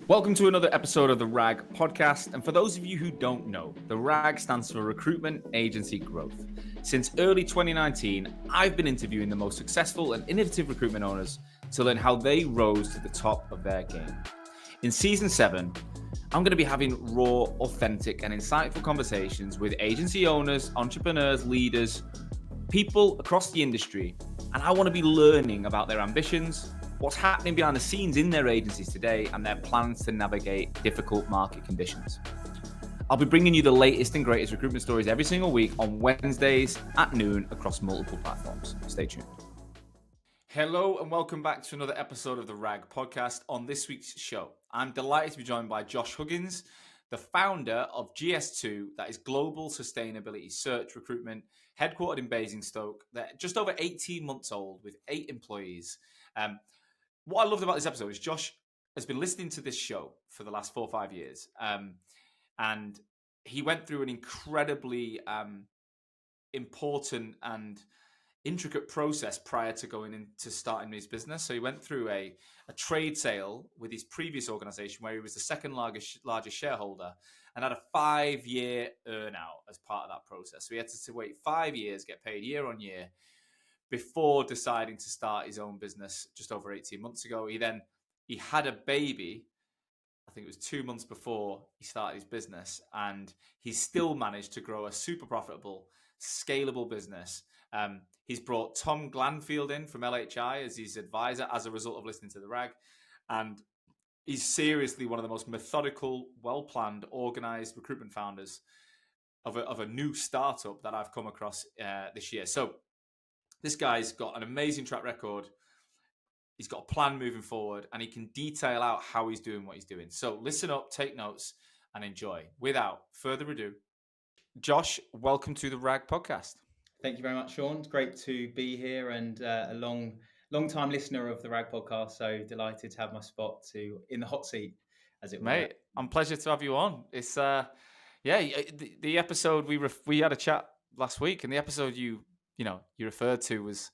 Welcome to another episode of the RAG podcast. And for those of you who don't know, the RAG stands for Recruitment Agency Growth. Since early 2019, I've been interviewing the most successful and innovative recruitment owners to learn how they rose to the top of their game. In season 7, I'm going to be having raw, authentic, and insightful conversations with agency owners, entrepreneurs, leaders, people across the industry. And I want to be learning about their ambitions, what's happening behind the scenes in their agencies today, and their plans to navigate difficult market conditions. I'll be bringing you the latest and greatest recruitment stories every single week on Wednesdays at noon across multiple platforms. Stay tuned. Hello and welcome back to another episode of the RAG podcast. On this week's show, I'm delighted to be joined by Josh Huggins, the founder of GS2, that is Global Sustainability Search Recruitment, headquartered in Basingstoke. They're just over 18 months old with 8 employees. What I loved about this episode is Josh has been listening to this show for the last 4 or 5 years. And he went through an incredibly important and intricate process prior to going into starting his business. So he went through a trade sale with his previous organization where he was the second largest shareholder and had a 5-year earn out as part of that process. So he had to wait 5 years, get paid year on year, before deciding to start his own business just over 18 months ago. He had a baby, I think it was 2 months before he started his business, and he's still managed to grow a super profitable, scalable business. He's brought Tom Glanfield in from LHI as his advisor as a result of listening to the RAG. And he's seriously one of the most methodical, well-planned, organized recruitment founders of a new startup that I've come across this year. So this guy's got an amazing track record. He's got a plan moving forward, and he can detail out how he's doing what he's doing. So listen up, take notes, and enjoy. Without further ado, Josh, welcome to the RAG podcast. Thank you very much, Sean. It's great to be here and a long-time listener of the RAG podcast. So delighted to have my spot in the hot seat, as it were. Mate, I'm pleasure to have you on. It's the episode we had a chat last week, and the episode you referred to was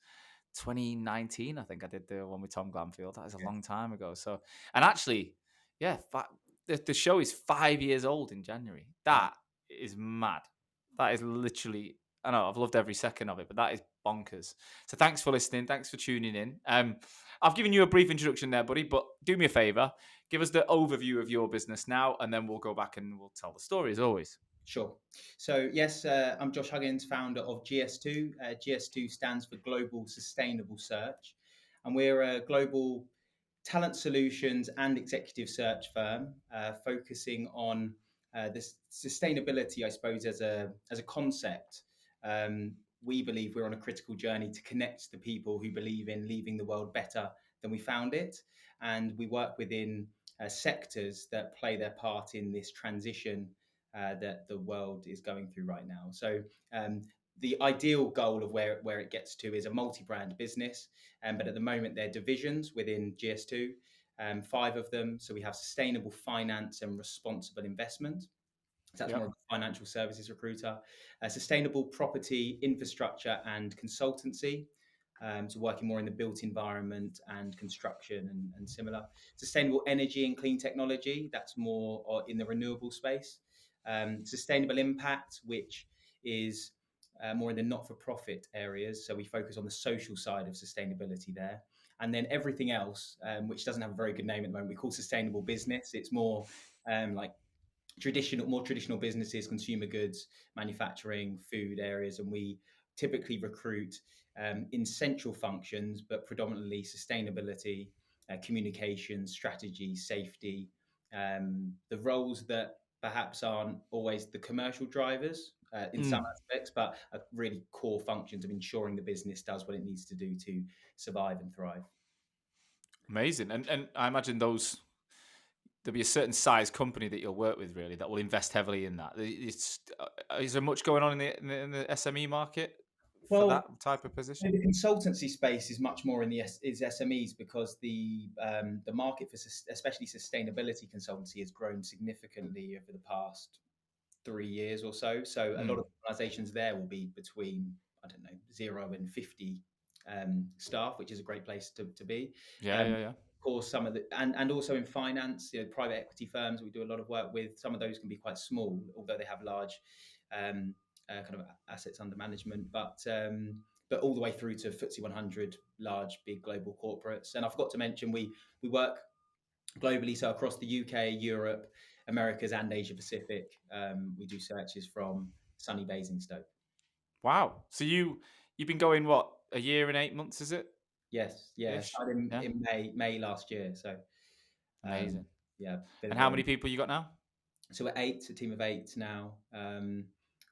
2019. I think I did the one with Tom Glanfield. That was a long time ago. So, and actually, the show is 5 years old in January. That is mad. That is literally, I know, I've loved every second of it, but that is bonkers. So thanks for listening. Thanks for tuning in. I've given you a brief introduction there, buddy, but do me a favor. Give us the overview of your business now, and then we'll go back and we'll tell the story as always. Sure. So yes, I'm Josh Huggins, founder of GS2. GS2 stands for Global Sustainable Search, and we're a global talent solutions and executive search firm focusing on this sustainability, I suppose, as a concept. We believe we're on a critical journey to connect the people who believe in leaving the world better than we found it, and we work within sectors that play their part in this transition that the world is going through right now. So the ideal goal of where it gets to is a multi-brand business, but at the moment they're divisions within GS2, 5 of them. So we have sustainable finance and responsible investment. So that's more of a financial services recruiter. Sustainable property, infrastructure and consultancy. So working more in the built environment and construction and similar. Sustainable energy and clean technology. That's more in the renewable space. Sustainable impact, which is more in the not-for-profit areas. So we focus on the social side of sustainability there. And then everything else, which doesn't have a very good name at the moment, we call sustainable business. It's more like more traditional businesses, consumer goods, manufacturing, food areas. And we typically recruit in central functions, but predominantly sustainability, communication, strategy, safety, the roles that perhaps aren't always the commercial drivers in some aspects, but are really core functions of ensuring the business does what it needs to do to survive and thrive. Amazing. And I imagine there'll be a certain size company that you'll work with, really, that will invest heavily in that. Is there much going on in the SME market for that type of position? The consultancy space is much more in is SMEs, because the market for especially sustainability consultancy has grown significantly over the past 3 years or so. So a lot of organizations there will be between, 0 and 50 staff, which is a great place to be. course, some of the and also in finance, private equity firms we do a lot of work with. Some of those can be quite small, although they have large kind of assets under management. But all the way through to FTSE 100, large, big global corporates. And I forgot to mention we work globally, so across the UK, Europe, Americas, and Asia Pacific. We do searches from sunny Basingstoke. Wow. So you've been going what, a year and 8 months, is it? Yes, yeah. Ish. Started Yeah. in May last year. So Amazing. yeah, been a And how very many people you got now? so we're eight, a team of eight now.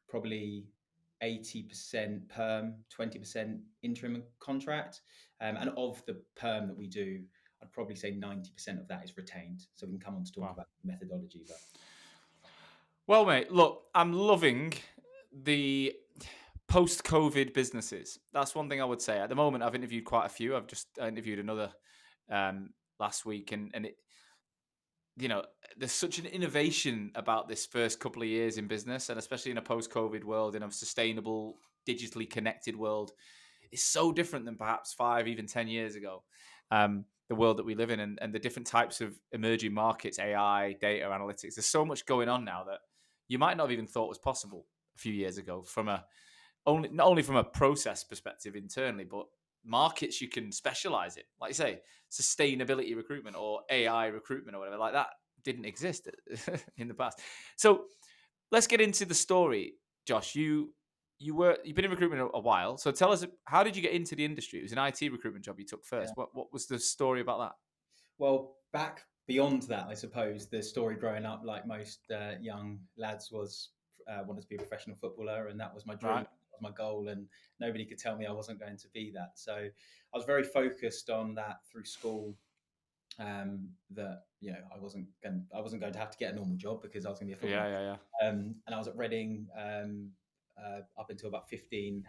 Probably 80% perm, 20% interim contract. And of the perm that we do, I'd probably say 90% of that is retained. So we can come on to talk Wow. about the methodology. But Well, mate, look, I'm loving the post-COVID businesses. That's one thing I would say. At the moment, I've interviewed quite a few. I've just interviewed another last week, and it, there's such an innovation about this first couple of years in business, and especially in a post-COVID world, in a sustainable, digitally connected world. It's so different than perhaps 5, even 10 years ago. The world that we live in, and the different types of emerging markets, AI, data analytics. There's so much going on now that you might not have even thought was possible a few years ago from not only from a process perspective internally, but markets you can specialize in. Like you say, sustainability recruitment or AI recruitment or whatever, like that didn't exist in the past. So let's get into the story, Josh. You've been in recruitment a while, so tell us, how did you get into the industry? It was an IT recruitment job you took first. yeah. What was the story about that? Well, back beyond that, I suppose the story growing up, like most young lads, was wanted to be a professional footballer, and that was my dream, Right. that was my goal, and nobody could tell me I wasn't going to be that. So I was very focused on that through school. That I wasn't going to have to get a normal job because I was going to be a footballer. Yeah. And I was at Reading up until about 15,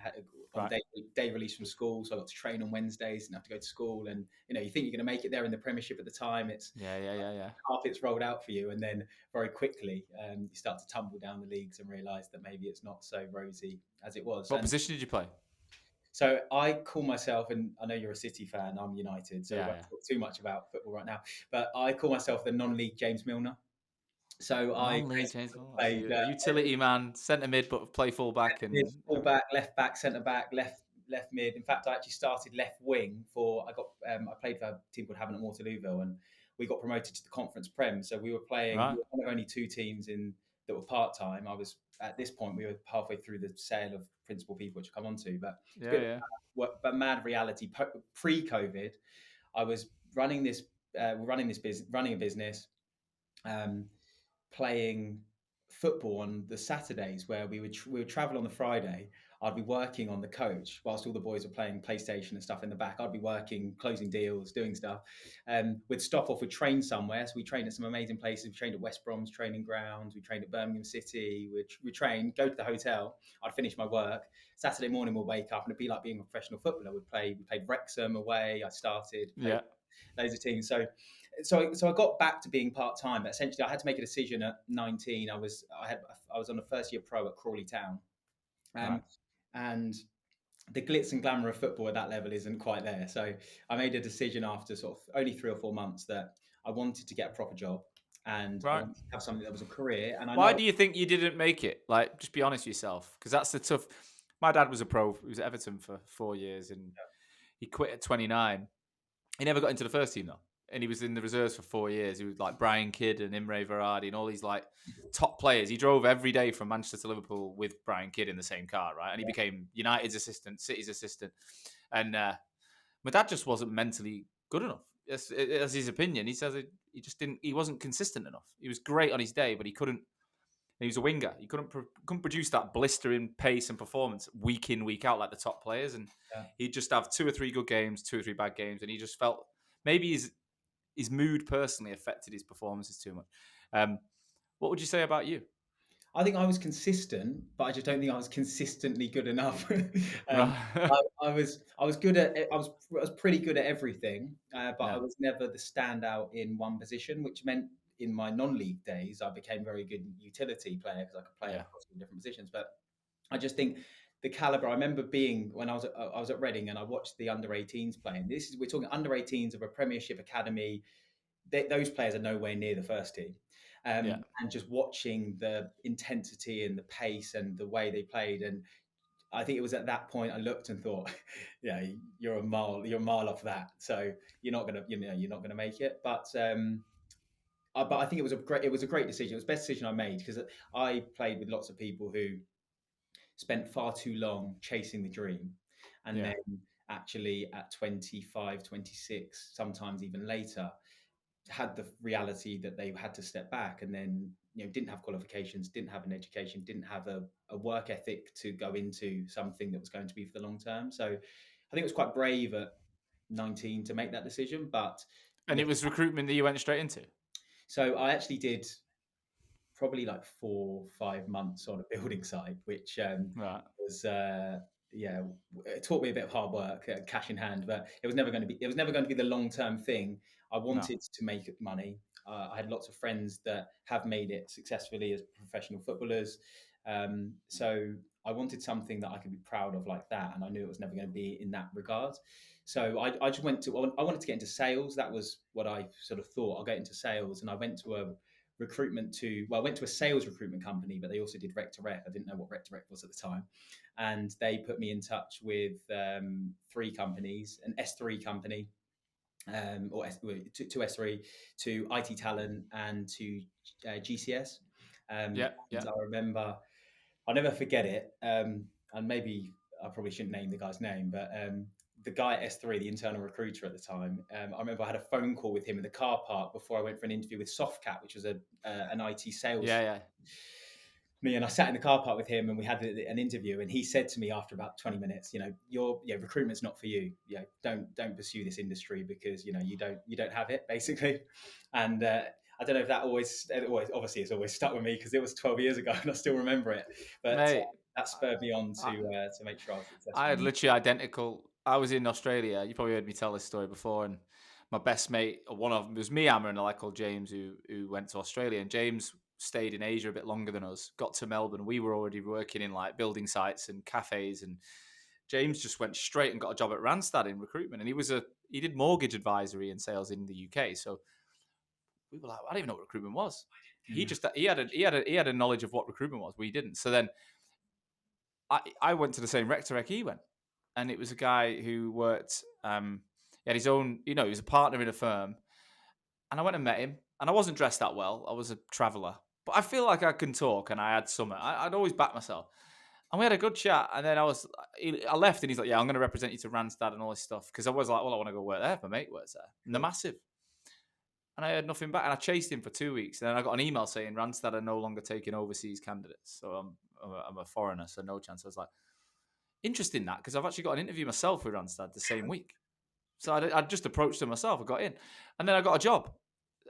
on Right. day release from school. So I got to train on Wednesdays and have to go to school. And, you think you're going to make it there in the Premiership at the time. It's Yeah. carpets rolled out for you. And then very quickly, you start to tumble down the leagues and realise that maybe it's not so rosy as it was. What And position did you play? so I call myself, and I know you're a City fan, I'm United, so I won't Yeah. talk too much about football right now, but I call myself the non-league James Milner. So I Non-league James basically Bond. So played you're a utility man, centre mid, but play full back mid, and full back, left back, centre back, left mid. In fact, I actually started left wing I played for a team called Havant at Waterlooville, and we got promoted to the Conference Prem. So we right. were one of only two teams that were part time. I was at this point we were halfway through the sale of principal people, which I'll come on to, but it's a bit Yeah. but mad reality. Pre-COVID, I was running running a business, um, playing football on the Saturdays, where we would travel on the Friday. I'd be working on the coach whilst all the boys were playing PlayStation and stuff in the back. I'd be working, closing deals, doing stuff. We'd stop off, we'd train somewhere. So we trained at some amazing places. We trained at West Brom's training grounds. We trained at Birmingham City. We trained, go to the hotel. I'd finish my work. Saturday morning, we'll wake up and it'd be like being a professional footballer. We played Wrexham away. I played Yeah. loads of teams. So I got back to being part time, but essentially I had to make a decision at 19. I was on the first year pro at Crawley Town, Right. and the glitz and glamour of football at that level isn't quite there. So I made a decision after sort of only 3 or 4 months that I wanted to get a proper job and I Right. wanted to have something that was a career. And I Why know do you think you didn't make it? Like, just be honest with yourself, because that's the tough. My dad was a pro. He was at Everton for 4 years, and he quit at 29. He never got into the first team though, and he was in the reserves for 4 years. He was like Brian Kidd and Imre Varadi and all these like top players. He drove every day from Manchester to Liverpool with Brian Kidd in the same car, right? And he became United's assistant, City's assistant, and my dad just wasn't mentally good enough. That's his opinion. He says he just didn't. He wasn't consistent enough. He was great on his day, but he couldn't. He was a winger. He couldn't produce that blistering pace and performance week in, week out like the top players. And yeah. he'd just have 2 or 3 good games, 2 or 3 bad games, and he just felt maybe his mood personally affected his performances too much. What would you say about you? I think I was consistent, but I just don't think I was consistently good enough. um, Right. I was good at I was pretty good at everything, but I Yeah. was never the standout in one position, which meant in my non-league days I became very good utility player because I could play Yeah. across all different positions. But I just think the caliber. I remember being when I was at Reading and I watched the under-18s playing. We're talking under-18s of a Premiership academy. Those players are nowhere near the first team. Yeah. And just watching the intensity and the pace and the way they played, and I think it was at that point I looked and thought, yeah, you're a mile off that. So you're not gonna make it. But I think it was a great decision. It was the best decision I made because I played with lots of people who spent far too long chasing the dream, and Yeah. then actually at 25, 26, sometimes even later, had the reality that they had to step back, and then didn't have qualifications, didn't have an education, didn't have a work ethic to go into something that was going to be for the long term. So I think it was quite brave at 19 to make that decision. But And it was recruitment that you went straight into? so I actually did probably like 4 5 months on a building site, which Right. was yeah, it taught me a bit of hard work, cash in hand, but it was never going to be the long term thing. I No. wanted to make money. I had lots of friends that have made it successfully as professional footballers, so I wanted something that I could be proud of like that, and I knew it was never going to be in that regard. So I just I wanted to get into sales. That was what I sort of thought. I'll get into sales, and I went to I went to a sales recruitment company, but they also did rec to rec. I didn't know what rec to rec was at the time, and they put me in touch with three companies: an S3 company, to S3, to IT Talent, and to GCS. Yeah. And Yeah. I remember, I'll never forget it. And maybe I probably shouldn't name the guy's name, but the guy at S3, the internal recruiter at the time, I remember I had a phone call with him in the car park before I went for an interview with Softcat, which was an IT sales. Yeah. Yeah. Me and I sat in the car park with him, and we had an interview. And he said to me after about 20 minutes, recruitment's not for you. Don't pursue this industry because you don't have it, basically. And I don't know if that obviously it's always stuck with me because it was 12 years ago and I still remember it. But Mate, that spurred me on I, to make sure I was I successful. had literally identical. I was in Australia. You probably heard me tell this story before. And my best mate, or one of them, was me, Amber, and a lad called James who went to Australia. And James stayed in Asia a bit longer than us. Got to Melbourne. We were already working in like building sites and cafes. And James just went straight and got a job at Randstad in recruitment. And he did mortgage advisory and sales in the UK. So we were like, I don't even know what recruitment was. He Yeah. just he had a knowledge of what recruitment was. We didn't. So then I went to the same rec to rec he went, and it was a guy who worked. He had his own, he was a partner in a firm, and I went and met him. And I wasn't dressed that well. I was a traveller, but I feel like I can talk, and I had summer. I'd always back myself, and we had a good chat. And then I left, and he's like, "Yeah, I'm going to represent you to Randstad and all this stuff," because I was like, "Well, I want to go work there. My mate works there, and they're massive." And I heard nothing back, and I chased him for 2 weeks. And then I got an email saying Randstad are no longer taking overseas candidates, so I'm a foreigner, so no chance. I was like, interesting that, because I've actually got an interview myself with Randstad the same week. So I just approached them myself. I got in, and then I got a job.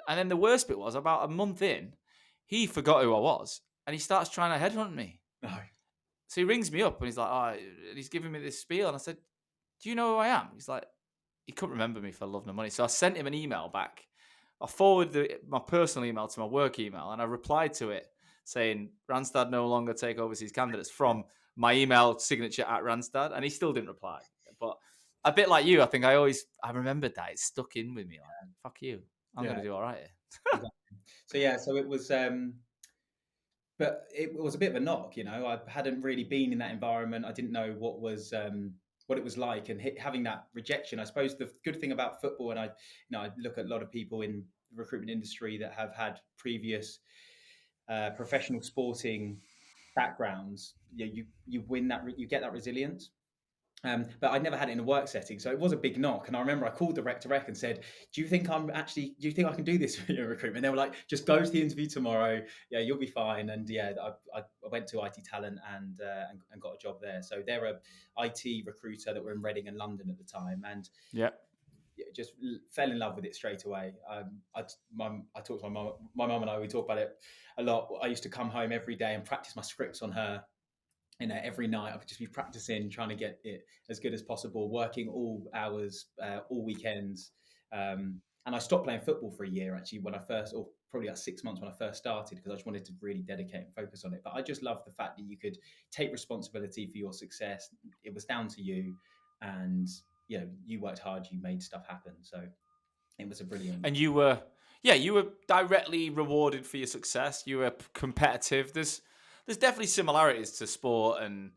And then the worst bit was about a month in, he forgot who I was, and he starts trying to headhunt me. No. So he rings me up, and he's like, "Oh," and he's giving me this spiel, and I said, "Do you know who I am?" He's like, he couldn't remember me for love nor money. So I sent him an email back. I forwarded my personal email to my work email, and I replied to it saying Randstad no longer take overseas candidates from my email signature at Randstad, and he still didn't reply. But a bit like you, I think I remembered that. It stuck in with me. Like, fuck you. I'm Yeah. going to do all right here. Exactly. So it was. But it was a bit of a knock. I hadn't really been in that environment. I didn't know what it was like, and having that rejection. I suppose the good thing about football, and I look at a lot of people in the recruitment industry that have had previous professional sporting backgrounds. You win that, you get that resilience. But I'd never had it in a work setting, so it was a big knock. And I remember I called the rec to rec and said, "Do you think I can do this for your recruitment?" They were like, "Just go to the interview tomorrow. Yeah, you'll be fine." And yeah, I went to IT Talent and got a job there. So they're a IT recruiter that were in Reading and London at the time, and Yeah. just fell in love with it straight away. I talked to my mum. My mum and I, we talk about it a lot. I used to come home every day and practice my scripts on her. Every night I would just be practicing, trying to get it as good as possible, working all hours, all weekends. And I stopped playing football for a year actually when I first, or probably like 6 months when I first started, because I just wanted to really dedicate and focus on it. But I just love the fact that you could take responsibility for your success. It was down to you, and you worked hard, you made stuff happen. So it was a brilliant. And you were, yeah, you were directly rewarded for your success. You were competitive. There's definitely similarities to sport and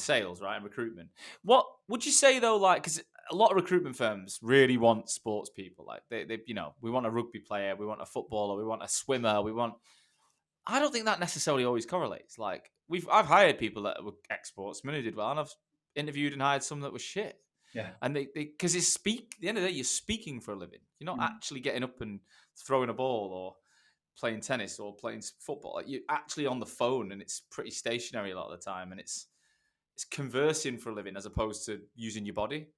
sales, right, and recruitment. What would you say though? Like, because a lot of recruitment firms really want sports people. Like they, we want a rugby player, we want a footballer, we want a swimmer, we want. I don't think that necessarily always correlates. Like I've hired people that were ex-sportsmen who did well, and I've interviewed and hired some that were shit. Yeah. And they because at the end of the day, you're speaking for a living. You're not Mm. actually getting up and throwing a ball or playing tennis or playing football. Like, you're actually on the phone, and it's pretty stationary a lot of the time, and it's conversing for a living as opposed to using your body.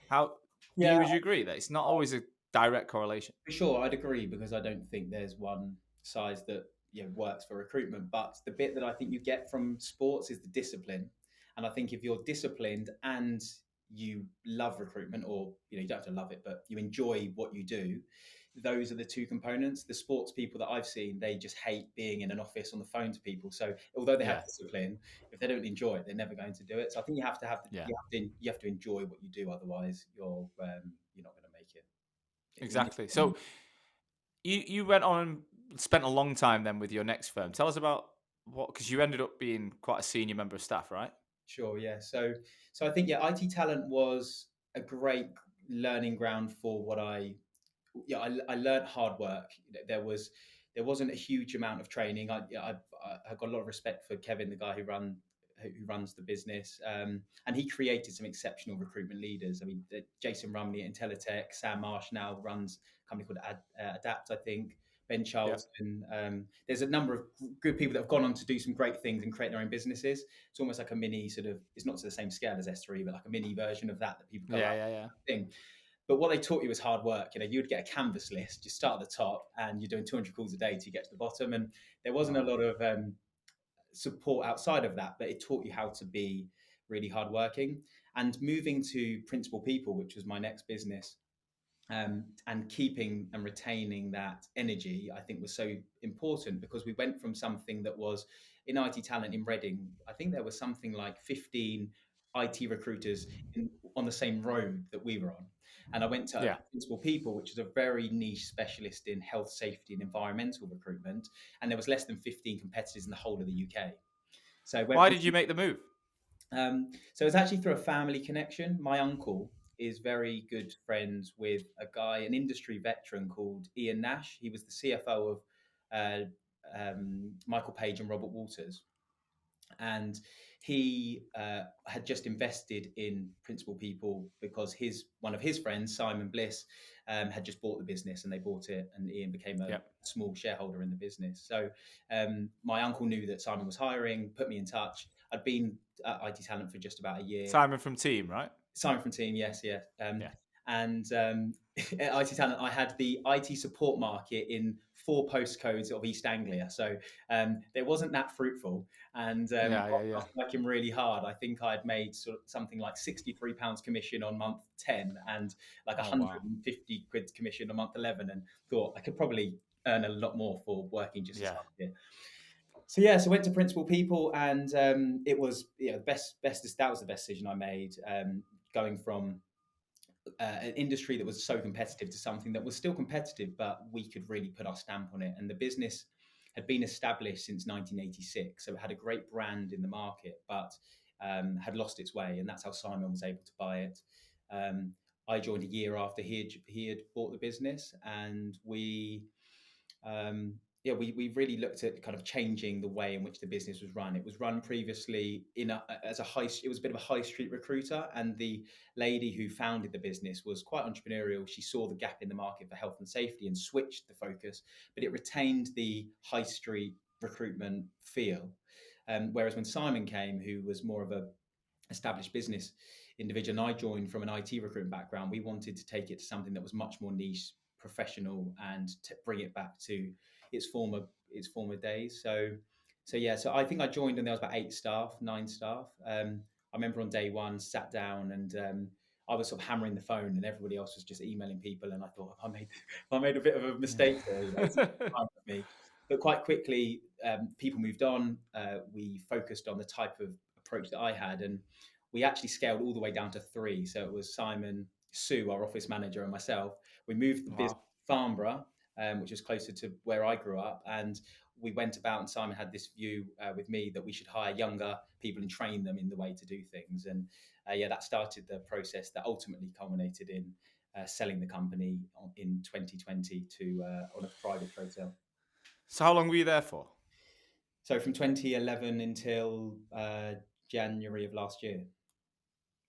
How Yeah, would you agree that it's not always a direct correlation? for sure, I'd agree, because I don't think there's one size that works for recruitment. But the bit that I think you get from sports is the discipline, and I think if you're disciplined and you love recruitment, or you don't have to love it, but you enjoy what you do, those are the two components. The sports people that I've seen, they just hate being in an office on the phone to people. So although they have Yeah, discipline, if they don't enjoy it, they're never going to do it. So I think you have to have yeah, you have to enjoy what you do. Otherwise, you're not going to make it. exactly. So you went on and spent a long time then with your next firm. Tell us about what, because you ended up being quite a senior member of staff, right? Sure, yeah. So I think IT talent was a great learning ground for what I learned hard work. There wasn't a huge amount of training. I got a lot of respect for Kevin, the guy who runs the business, and he created some exceptional recruitment leaders. I mean, Jason Rumley at Intellitech, Sam Marsh now runs a company called Adapt, I think. Ben Yeah, Charlton. There's a number of good people that have gone on to do some great things and create their own businesses. It's almost like a mini sort of. It's not to the same scale as S3, but like a mini version of that people go yeah, out yeah, yeah. thing. But what they taught you was hard work. You would get a canvas list. You start at the top, and you're doing 200 calls a day to get to the bottom. And there wasn't a Wow. lot of support outside of that, but it taught you how to be really hardworking. And moving to Principal People, which was my next business, and keeping and retaining that energy, I think was so important, because we went from something that was in IT talent in Reading. I think there was something like 15 IT recruiters on the same road that we were on. And I went to Yeah. Principal People, which is a very niche specialist in health, safety, and environmental recruitment. And there was less than 15 competitors in the whole of the UK. So I went Why from did you make the move? so it's actually through a family connection. My uncle is very good friends with a guy, an industry veteran called Ian Nash. He was the CFO of uh, Michael Page and Robert Walters, and he had just invested in Principal People because one of his friends, Simon Bliss, had just bought the business, and they bought it, and Ian became a Yeah. small shareholder in the business. So my uncle knew that Simon was hiring, put me in touch. I'd been at IT Talent for just about a year. Simon from Team, right? Simon from Team, yes, yes. Yeah. And at IT Talent, I had the IT support market in 4 postcodes of East Anglia. So there wasn't that fruitful. And Yeah, I yeah, yeah. was working really hard. I think I'd made something like £63 commission on month 10, and like Oh wow. 150 quid commission on month 11, and thought I could probably earn a lot more for working just as Yeah. hard here. So yeah, so went to Principal People, and it was best. That was the best decision I made. Going from an industry that was so competitive to something that was still competitive, but we could really put our stamp on it. And the business had been established since 1986, so it had a great brand in the market, but had lost its way, and that's how Simon was able to buy it. I joined a year after he had bought the business, and we really looked at kind of changing the way in which the business was run. It was run previously it was a bit of a high street recruiter, and the lady who founded the business was quite entrepreneurial. She saw the gap in the market for health and safety and switched the focus, but it retained the high street recruitment feel. Whereas when Simon came, who was more of a established business individual, and I joined from an IT recruitment background, we wanted to take it to something that was much more niche, professional, and to bring it back to its former days. So I think I joined and there was about 8 staff, 9 staff. I remember on day one, sat down, and I was sort of hammering the phone, and everybody else was just emailing people. And I thought, I made a bit of a mistake here. It's fine with me. But quite quickly, people moved on. We focused on the type of approach that I had, and we actually scaled all the way down to three. So it was Simon, Sue, our office manager, and myself. We moved the business Wow. to Farnborough, which is closer to where I grew up, and we went about, and Simon had this view with me that we should hire younger people and train them in the way to do things. And that started the process that ultimately culminated in selling the company in 2020 to on a private trade sale. So how long were you there for? So from 2011 until January of last year.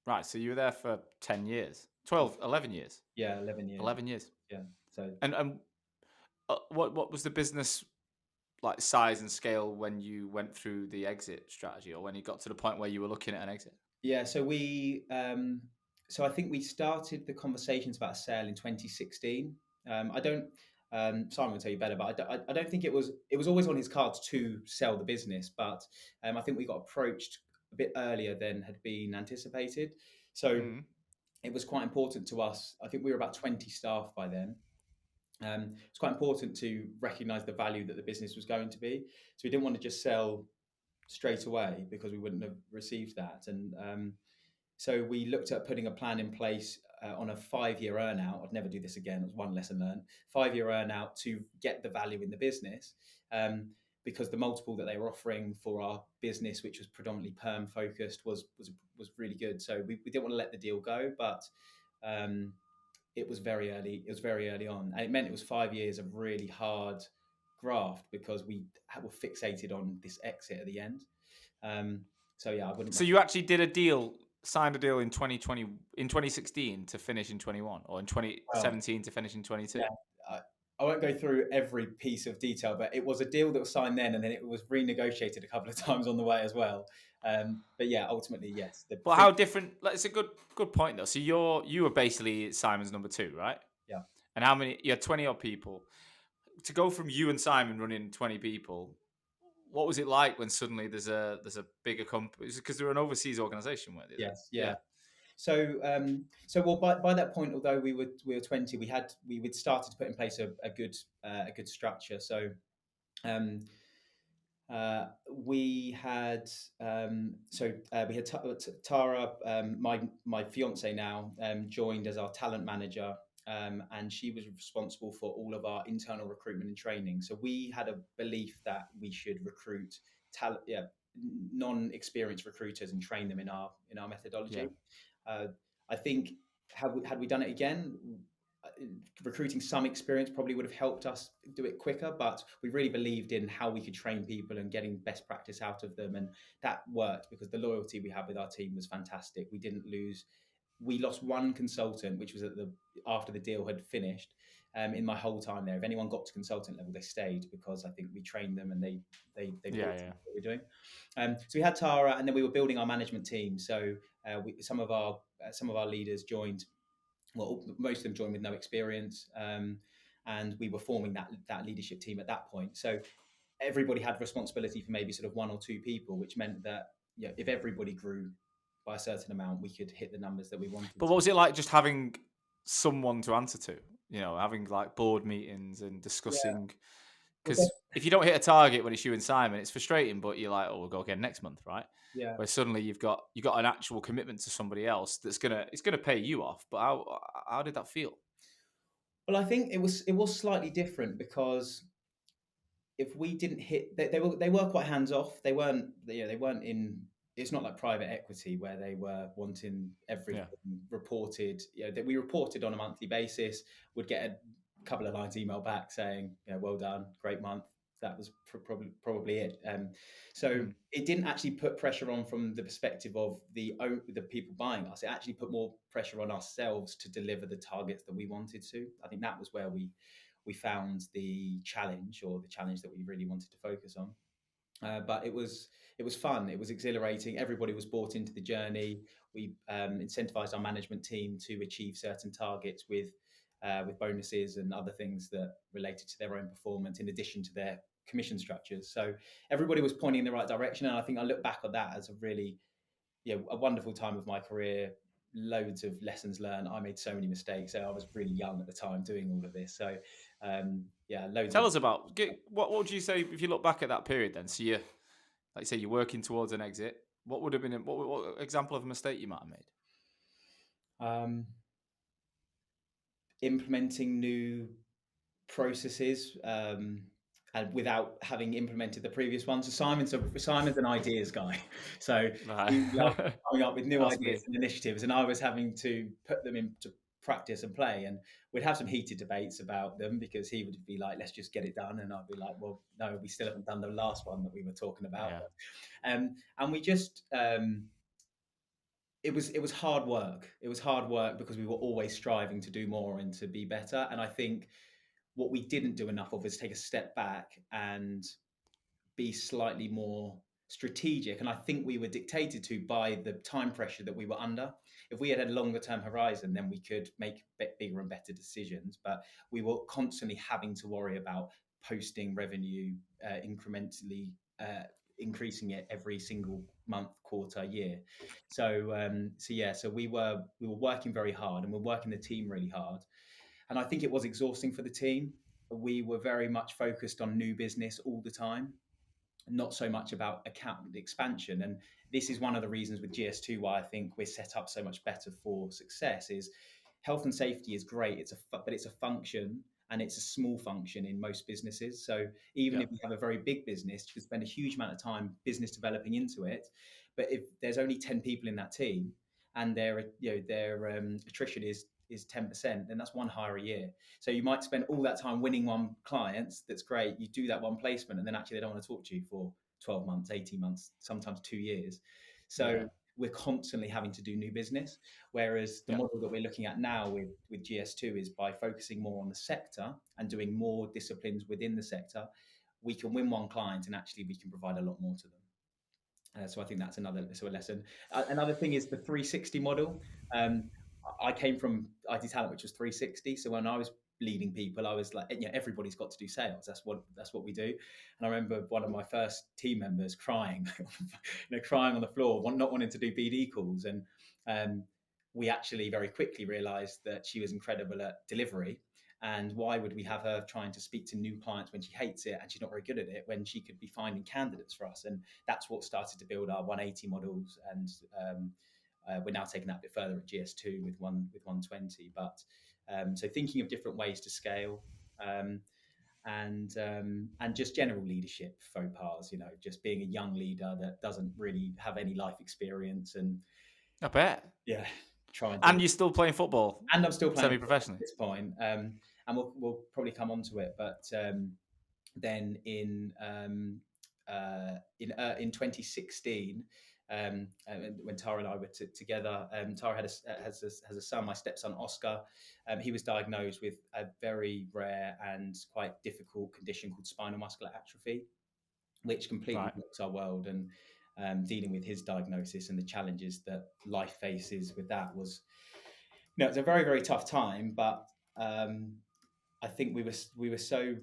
Right, so you were there for 10 years. 12, 11 years. Yeah, 11 years. 11 years. Yeah. So And what was the business like size and scale when you went through the exit strategy, or when you got to the point where you were looking at an exit? yeah, so I think we started the conversations about a sale in 2016. I don't. Simon will tell you better, but I don't think it was. It was always on his cards to sell the business, but I think we got approached a bit earlier than had been anticipated. So Mm. it was quite important to us. I think we were about 20 staff by then. It's quite important to recognise the value that the business was going to be. So we didn't want to just sell straight away because we wouldn't have received that. And so we looked at putting a plan in place on a 5-year earnout. I'd never do this again. It was one lesson learned. 5-year earnout to get the value in the business, because the multiple that they were offering for our business, which was predominantly perm focused, was really good. So we didn't want to let the deal go, but it was very early. It was very early on, and it meant it was 5 years of really hard graft because we were fixated on this exit at the end. So yeah, I wouldn't. So you actually did a deal, signed a deal in 2020, in 2016 to finish in 21, or in Well, 2017 to finish in 22? yeah, I won't go through every piece of detail, but it was a deal that was signed then, and then it was renegotiated a couple of times on the way as well. But yeah, ultimately, yes. But how different? Like, it's a good point though. So you were basically Simon's number two, right? Yeah. And how many? You had 20 odd people. To go from you and Simon running 20 people, what was it like when suddenly there's a bigger company? Because they're an overseas organization, weren't they? Yes. Yeah. Yeah. So well, by that point, although we were 20, we'd started to put in place a good structure. So we had Tara, my fiance now, joined as our talent manager, and she was responsible for all of our internal recruitment and training. So we had a belief that we should recruit talent, non-experienced recruiters and train them in our Yeah. methodology. I think had we done it again, recruiting some experience probably would have helped us do it quicker, but we really believed in how we could train people and getting best practice out of them, and that worked because the loyalty we had with our team was fantastic. We lost one consultant, which was after the deal had finished. In my whole time there, if anyone got to consultant level, they stayed because I think we trained them and they bought Yeah. what we're doing. So we had Tara, and then we were building our management team. So some of our leaders joined. Well, most of them joined with no experience, and we were forming that leadership team at that point. So everybody had responsibility for maybe sort of one or two people, which meant that if everybody grew by a certain amount, we could hit the numbers that we wanted But to. what was it like just having someone to answer to? You know, having like board meetings and Yeah, discussing. well, Because if you don't hit a target when it's you and Simon, it's frustrating. But you're like, oh, we'll go again next month, right? yeah. Where suddenly you got an actual commitment to somebody else it's gonna pay you off. But how did that feel? Well, I think it was slightly different because if we didn't hit, they were quite hands off. They weren't in. It's not like private equity where they were wanting everything Yeah. reported. That we reported on a monthly basis. Would get a couple of lines email back saying, well done, great month. That was probably it. So Mm. it didn't actually put pressure on from the perspective of the people buying us. It actually put more pressure on ourselves to deliver the targets that we wanted to. I think that was where we found the challenge, or the challenge that we really wanted to focus on. But it was fun. It was exhilarating. Everybody was bought into the journey. We incentivized our management team to achieve certain targets with bonuses and other things that related to their own performance, in addition to their commission structures. So everybody was pointing in the right direction, and I think I look back at that as a really a wonderful time of my career. loads of lessons learned. I made so many mistakes. So I was really young at the time doing all of this. So loads Tell of us about what would you say if you look back at that period then? So you, like you say, you're working towards an exit. What would have been what example of a mistake you might have made? um, implementing new processes and without having implemented the previous ones. So Simon's an ideas guy, so Right. he loves coming up with new That's ideas me. and initiatives, and I was having to put them into practice and play. And we'd have some heated debates about them because he would be like, "Let's just get it done," and I'd be like, "Well, no, we still haven't done the last one that we were talking about." Yeah. And we just it was hard work. It was hard work because we were always striving to do more and to be better. And I think what we didn't do enough of is take a step back and be slightly more strategic. And I think we were dictated to by the time pressure that we were under. If we had a longer term horizon, then we could make bigger and better decisions. But we were constantly having to worry about posting revenue incrementally, increasing it every single month, quarter, year. So we were working very hard, and we're working the team really hard. And I think it was exhausting for the team. We were very much focused on new business all the time, not so much about account expansion. And this is one of the reasons with GS2 why I think we're set up so much better for success. Is health and safety is great, but it's a function, and it's a small function in most businesses. So even Yeah. if you have a very big business, you could spend a huge amount of time business developing into it. But if there's only 10 people in that team, and their attrition is 10%, then that's one hire a year. So you might spend all that time winning one client. That's great. You do that one placement, and then actually they don't want to talk to you for 12 months, 18 months, sometimes 2 years. So Yeah. we're constantly having to do new business. Whereas the Yeah. model that we're looking at now with GS2 is by focusing more on the sector and doing more disciplines within the sector, we can win one client and actually we can provide a lot more to them. So I think that's another sort of lesson. Another thing is the 360 model. I came from IT Talent, which was 360. So when I was leading people, I was like, everybody's got to do sales. That's what we do. And I remember one of my first team members crying, crying on the floor, not wanting to do BD calls. And we actually very quickly realised that she was incredible at delivery. And why would we have her trying to speak to new clients when she hates it and she's not very good at it, when she could be finding candidates for us? And that's what started to build our 180 models. And we're now taking that a bit further at GS2 with 120. But so thinking of different ways to scale, and just general leadership faux pas. Just being a young leader that doesn't really have any life experience, and I bet. trying to. And you're still playing football. And I'm still playing semi-professionally at this point, and we'll probably come on to it. But then in 2016, when Tara and I were together, Tara has a son, my stepson Oscar. He was diagnosed with a very rare and quite difficult condition called spinal muscular atrophy, which completely rocks our world. And dealing with his diagnosis and the challenges that life faces with that was, it's a very, very tough time. But I think we were so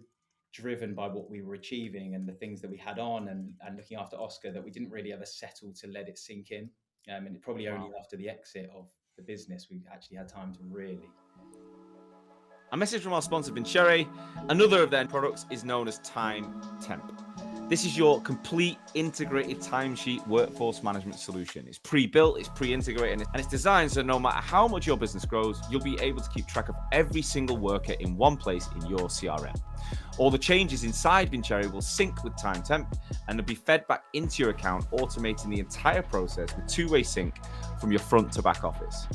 driven by what we were achieving and the things that we had on, and looking after Oscar, that we didn't really ever settle to let it sink in. And it probably only after the exit of the business we actually had time to really. A message from our sponsor, Vincere. Another of their products is known as Time Temp. This is your complete integrated timesheet workforce management solution. It's pre-built, it's pre-integrated, and it's designed so no matter how much your business grows, you'll be able to keep track of every single worker in one place in your CRM. All the changes inside Vincere will sync with Time Temp, and they'll be fed back into your account, automating the entire process with two-way sync from your front to back office.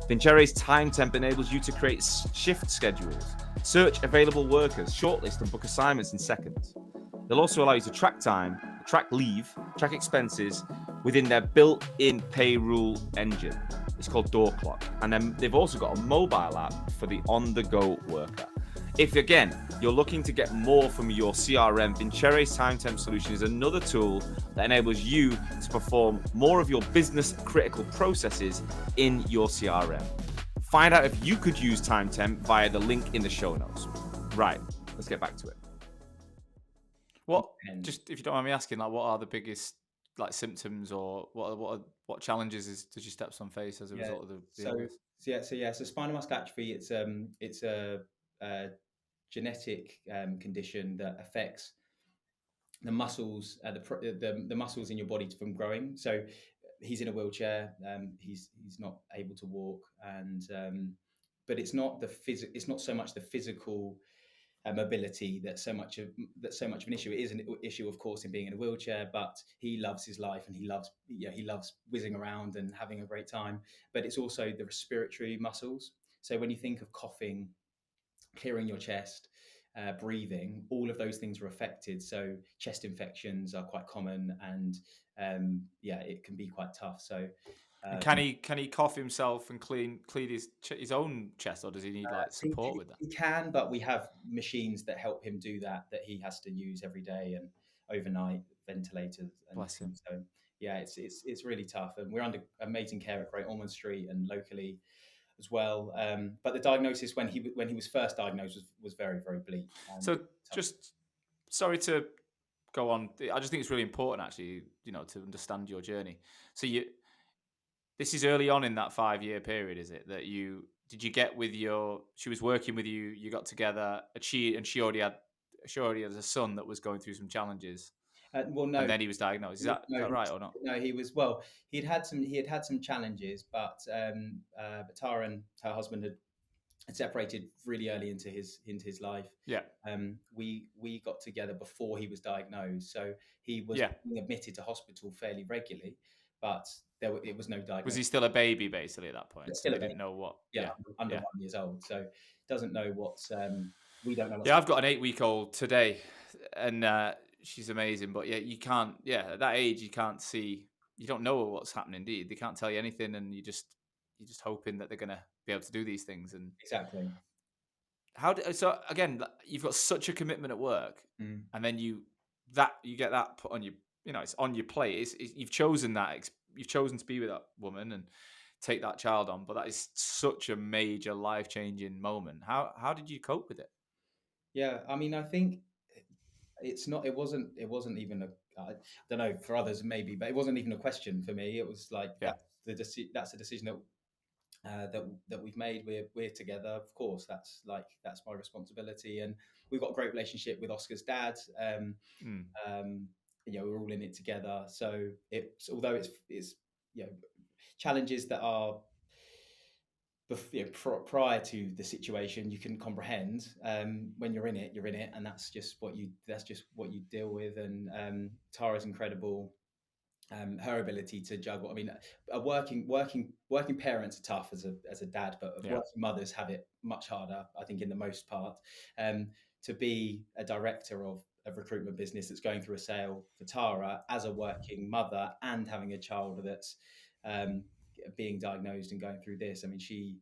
Vincere's Time Temp enables you to create shift schedules, search available workers, shortlist and book assignments in seconds. They'll also allow you to track time, track leave, track expenses within their built-in payroll engine. It's called Door Clock. And then they've also got a mobile app for the on-the-go worker. If, again, you're looking to get more from your CRM, Vincere's Time Temp solution is another tool that enables you to perform more of your business-critical processes in your CRM. Find out if you could use Time Temp via the link in the show notes. Right, let's get back to it. What, just if you don't mind me asking, what are the biggest like symptoms, or what challenges did your stepson face as a Yeah. result of the So illness? so spinal muscular atrophy. It's a genetic condition that affects the muscles, the muscles in your body from growing. So he's in a wheelchair. He's not able to walk, and but it's not It's not so much the physical mobility that's so much of an issue. It is an issue, of course, in being in a wheelchair. But he loves his life, and he loves whizzing around and having a great time. But it's also the respiratory muscles. So when you think of coughing, clearing your chest, breathing, all of those things are affected. So chest infections are quite common, and it can be quite tough. So And uh, can he cough himself and clean his own chest, or does he need like support with that? he can, but we have machines that help him do that he has to use every day and overnight, ventilators and Bless him. things. So yeah, it's really tough, and we're under amazing care at Great Ormond Street and locally as well. But the diagnosis when he was first diagnosed was very very bleak and So tough. just sorry to go on. I just think it's really important, actually, to understand your journey. So this is early on in that 5 year period, is it? That did you get with she was working with you, you got together, and she already had a son that was going through some challenges, Well, and no, then he was diagnosed. Is no, that right or not? he was well. He had had some challenges, but Tara and her husband had separated really early into his life. Yeah, We got together before he was diagnosed, so he was yeah. being admitted to hospital fairly regularly, but it was no Was diagnosis. he still a baby basically at that point? So Still they a baby, didn't know what. yeah, Yeah, under yeah. 1 years old, so doesn't know what's we don't know what's Yeah, I've got an 8 week old today, and she's amazing. But yeah, you can't. Yeah, at that age, you can't see. You don't know what's happening, do you? They can't tell you anything, and you're just hoping that they're gonna be able to do these things. And exactly. so again, you've got such a commitment at work, Mm. and then you get that put on you. It's on your plate. You've chosen you've chosen to be with that woman and take that child on. But that is such a major life changing moment. How did you cope with it? Yeah, I mean, I think it wasn't even I don't know, for others maybe, but it wasn't even a question for me. It was like Yeah. that's the decision that we've made. We're together, of course. That's my responsibility, and we've got a great relationship with Oscar's dad. Mm. Um, we're all in it together. So although it's challenges that are prior to the situation you can comprehend. When you're in it, and that's just what you deal with. And Tara's incredible. Her ability to juggle. I mean, working parents are tough as a dad, but Yeah. working mothers have it much harder. I think in the most part. Um, to be a director of a recruitment business that's going through a sale for Tara as a working mother and having a child that's um, being diagnosed and going through this. I mean,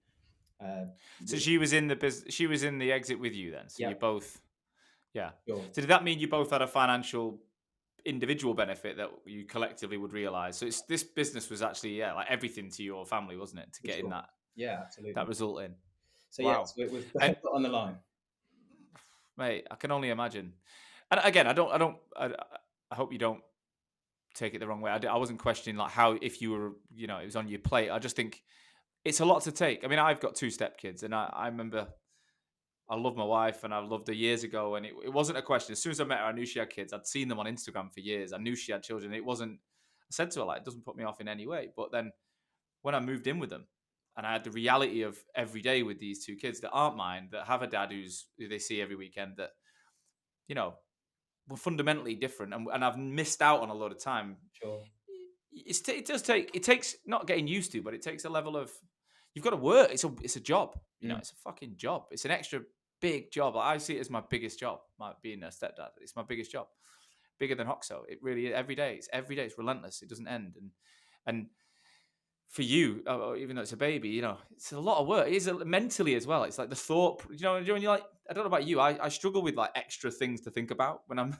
uh, So we, she was in the she was in the exit with you then. So yeah, you both, yeah. sure, So did that mean you both had a financial individual benefit that you collectively would realize? So this business was actually, yeah, like everything to your family, wasn't it, to for get in sure, yeah, that absolutely. result in? So yeah, Wow. so it was And put on the line. mate, I can only imagine. And again, I hope you don't take it the wrong way. I wasn't questioning like how, if you were, it was on your plate. I just think it's a lot to take. I mean, I've got two stepkids, and I remember I love my wife and I loved her years ago. And it wasn't a question. As soon as I met her, I knew she had kids. I'd seen them on Instagram for years. I knew she had children. It wasn't, I said to her, like, it doesn't put me off in any way. But then when I moved in with them and I had the reality of every day with these two kids that aren't mine, that have a dad who they see every weekend, that, you know, were fundamentally different. And I've missed out on a lot of time. Sure. It takes not getting used to, but it takes a level of, you've got to work. It's a job, Mm, it's a fucking job. It's an extra big job. Like, I see it as my biggest job, being a stepdad. It's my biggest job, bigger than Hoxo. It really, every day. It's relentless. It doesn't end. And for you, even though it's a baby, it's a lot of work. It is mentally as well. It's like the thought, when you're like, I don't know about you, I struggle with like extra things to think about when I'm,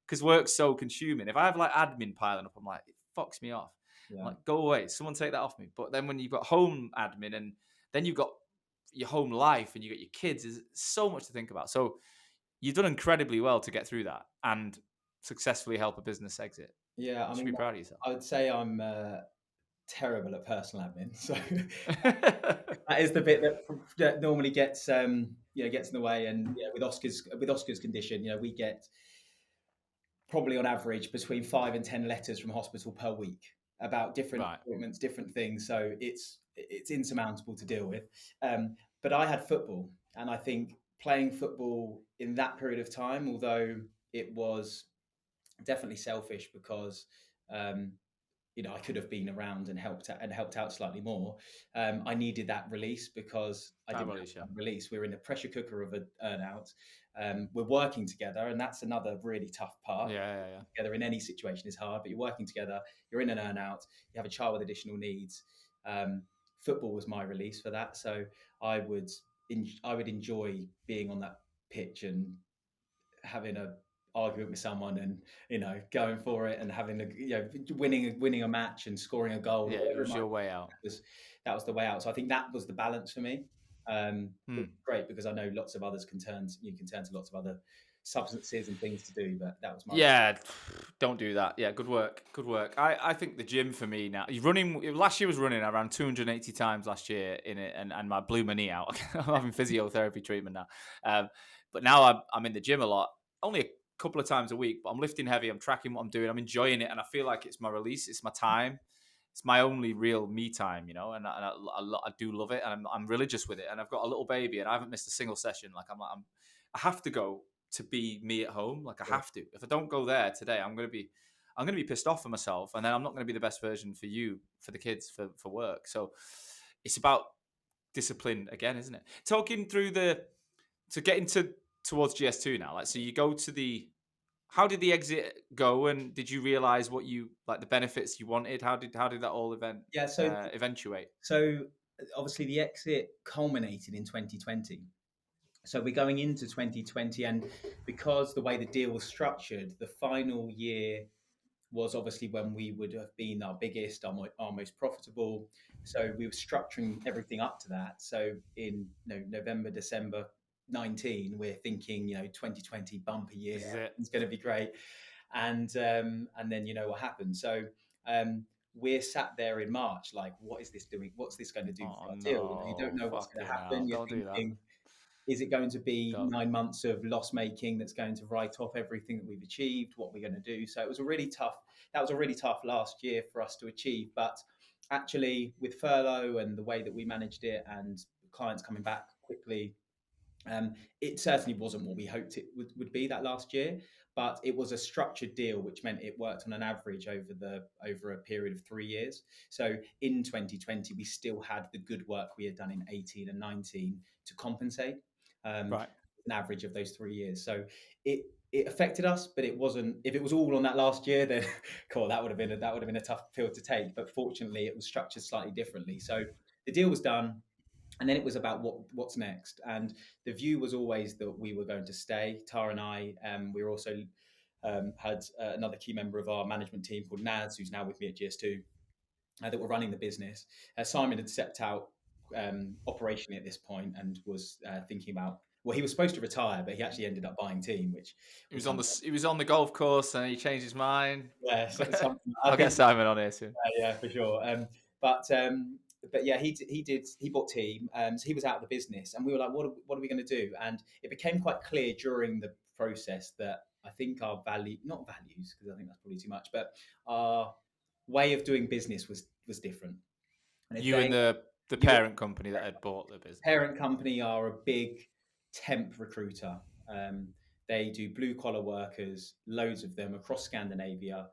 because work's so consuming. If I have like admin piling up, I'm like, it fucks me off. I'm yeah. like, go away, someone take that off me. But then when you've got home admin, and then you've got your home life and you got your kids, there's so much to think about. So you've done incredibly well to get through that and successfully help a business exit. Yeah, I You should be mean, proud of yourself. I would say I'm terrible at personal admin, so that is the bit that normally gets gets in the way. And with Oscar's condition, we get probably on average between 5 and 10 letters from hospital per week about different Right. appointments, different things. So it's insurmountable to deal with. But I had football, and I think playing football in that period of time, although it was definitely selfish because um, I could have been around and helped out slightly more. I needed that release because I Time didn't have release, yeah. that release. We're in the pressure cooker of an earnout. We're working together, and that's another really tough part. Yeah, yeah, yeah. Together in any situation is hard, but you're working together. You're in an earnout. You have a child with additional needs. Um, Football was my release for that, so I would I would enjoy being on that pitch and having a argument with someone and going for it and having winning a match and scoring a goal or Yeah, it whatever it was might your be. way out. That was the way out. So I think that was the balance for me. Which Hmm. is great because I know lots of others you can turn to lots of other substances and things to do, but that was my Yeah, don't do that. Yeah, good work. Good work. I think the gym for me now, running, last year was running. I ran 280 times last year in it, and I blew my knee out. I'm having physiotherapy treatment now. But now I'm in the gym a lot, only a couple of times a week, but I'm lifting heavy. I'm tracking what I'm doing. I'm enjoying it. And I feel like it's my release. It's my time. It's my only real me time, I do love it. And I'm religious with it. And I've got a little baby and I haven't missed a single session. I have to go to be me at home. Like I have to. If I don't go there today, I'm gonna be pissed off for myself, and then I'm not gonna be the best version for you, for the kids, for work. So it's about discipline again, isn't it? Talking through to get into towards GS2 now. Like, so you go to the. How did the exit go, and did you realize what you like the benefits you wanted? How did that all yeah. So eventuate? so obviously the exit culminated in 2020. So we're going into 2020, and because the way the deal was structured, the final year was obviously when we would have been our biggest, our most profitable. So we were structuring everything up to that. So in November, December 19, we're thinking 2020 bumper year, This is it. it's going to be great, and then what happened. So we're sat there in March, like, what is this doing? What's this going to do Oh for our deal? You don't no, know what's going to fucking hell! happen. You're Don't do that. thinking, is it going to be Don't. 9 months of loss making that's going to write off everything that we've achieved? What we're going to do? So it was a really tough. That was a really tough last year for us to achieve. But actually, with furlough and the way that we managed it, and clients coming back quickly, it certainly wasn't what we hoped it would be that last year. But it was a structured deal, which meant it worked on an average over a period of 3 years. So in 2020, we still had the good work we had done in 18 and 19 to compensate. Right. An average of those 3 years. So it affected us, but it wasn't. If it was all on that last year, then cool, that would have been a tough pill to take. But fortunately, it was structured slightly differently. So the deal was done, and then it was about what's next. And the view was always that we were going to stay. Tara and I, we were also had another key member of our management team called Naz, who's now with me at GS2, that were running the business. Simon had stepped out operationally at this point and was thinking about. Well, he was supposed to retire, but he actually ended up buying team, which He was was on something. the he was on the golf course and he changed his mind. Yeah, something. I I'll get think. Simon on here soon. Yeah, for sure. But but yeah, he bought team. So he was out of the business, and we were like, what are we going to do? And it became quite clear during the process that I think our not values, because I think that's probably too much, but our way of doing business was different. And if You and they the you parent company that had bought the business. parent company are a big temp recruiter. Um, they do blue collar workers, loads of them across Scandinavia,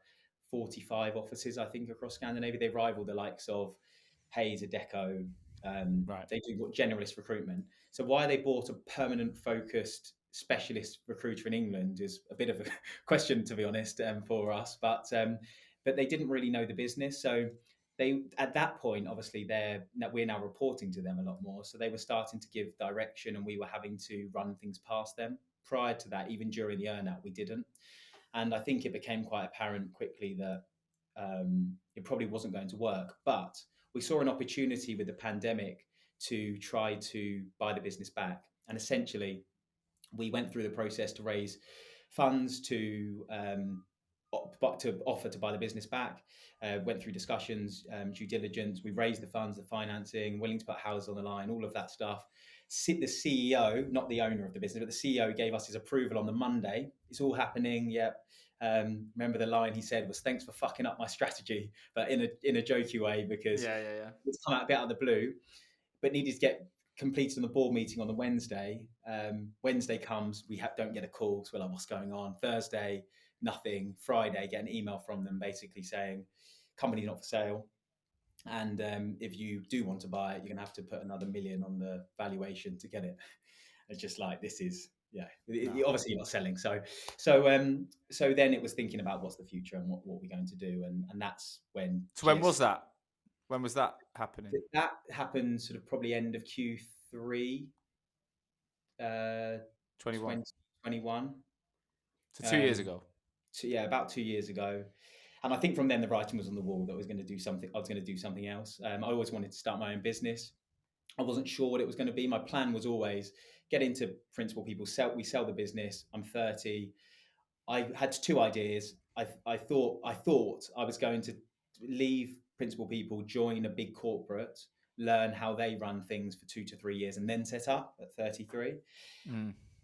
45 offices, I think, across Scandinavia. They rival the likes of Hayes, Adecco. Right. They do generalist recruitment. So why they bought a permanent focused specialist recruiter in England is a bit of a question, to be honest, for us. But they didn't really know the business. So they, at that point, obviously we're now reporting to them a lot more, so they were starting to give direction and we were having to run things past them. Prior to that, even during the earnout, we didn't. And I think it became quite apparent quickly that it probably wasn't going to work. But we saw an opportunity with the pandemic to try to buy the business back, and essentially we went through the process to raise funds to to offer to buy the business back. Went through discussions, due diligence. We raised the funds, the financing, willing to put houses on the line, all of that stuff. The CEO, not the owner of the business, but the CEO gave us his approval on the Monday. It's all happening. Yep. Remember the line he said was, "Thanks for fucking up my strategy," but in a jokey way, because Yeah. it's come out a bit out of the blue, but needed to get completed on the board meeting on the Wednesday. Wednesday comes, we don't get a call, so we're like, what's going on? Thursday, nothing. Friday, get an email from them basically saying, company's not for sale. And if you do want to buy it, you're going to have to put another $1 million on the valuation to get it. It's just like, this is, yeah, No. obviously you're not selling. So then it was thinking about what's the future and what we're going to do. And that's when. So when was that? When was that happening? That happened sort of probably end of Q3, 21. 2021. So 2 years ago. So yeah, about 2 years ago. And I think from then the writing was on the wall that I was going to do something. I was going to do something else. I always wanted to start my own business. I wasn't sure what it was going to be. My plan was always get into principal people. We sell the business. I'm 30. I had two ideas. I thought I was going to leave principal people, join a big corporate, learn how they run things for 2 to 3 years, and then set up at 33.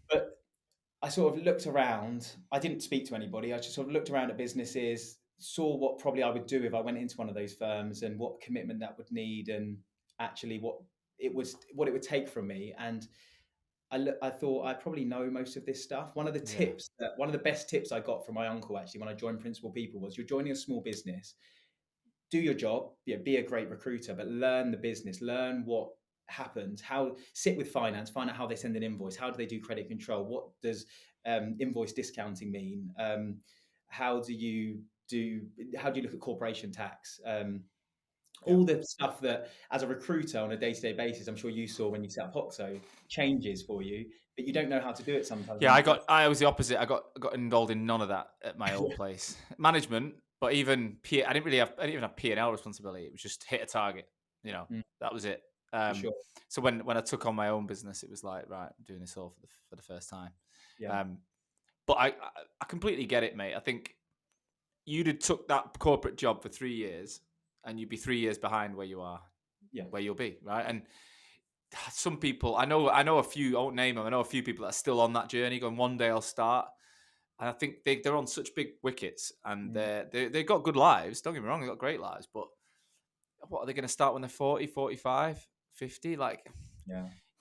But I sort of looked around. I didn't speak to anybody. I just sort of looked around at businesses, saw what probably I would do if I went into one of those firms, and what commitment that would need, and actually what it would take from me. And I thought I probably know most of this stuff. One of the best tips I got from my uncle actually when I joined Principal People was, you're joining a small business, do your job, be a great recruiter, but learn the business, learn what happens, sit with finance, find out how they send an invoice, how do they do credit control, what does invoice discounting mean, how do you look at corporation tax, all the stuff that as a recruiter on a day-to-day basis, I'm sure you saw when you set up Hoxo, changes for you, but you don't know how to do it sometimes. Yeah, I was the opposite. I got involved in none of that at my old place. Management, but even I didn't even have P&L responsibility. It was just hit a target. That was it. For sure. So when I took on my own business, it was like, right, I'm doing this all for the first time. Yeah. But I completely get it, mate. I think you'd have took that corporate job for 3 years, and you'd be 3 years behind where you are, where you'll be, right? And some people, I know a few, I won't name them, I know a few people that are still on that journey going, one day I'll start. And I think they're on such big wickets, and they've got good lives. Don't get me wrong, they've got great lives. But what are they going to start when they're 40, 45, 50? Like,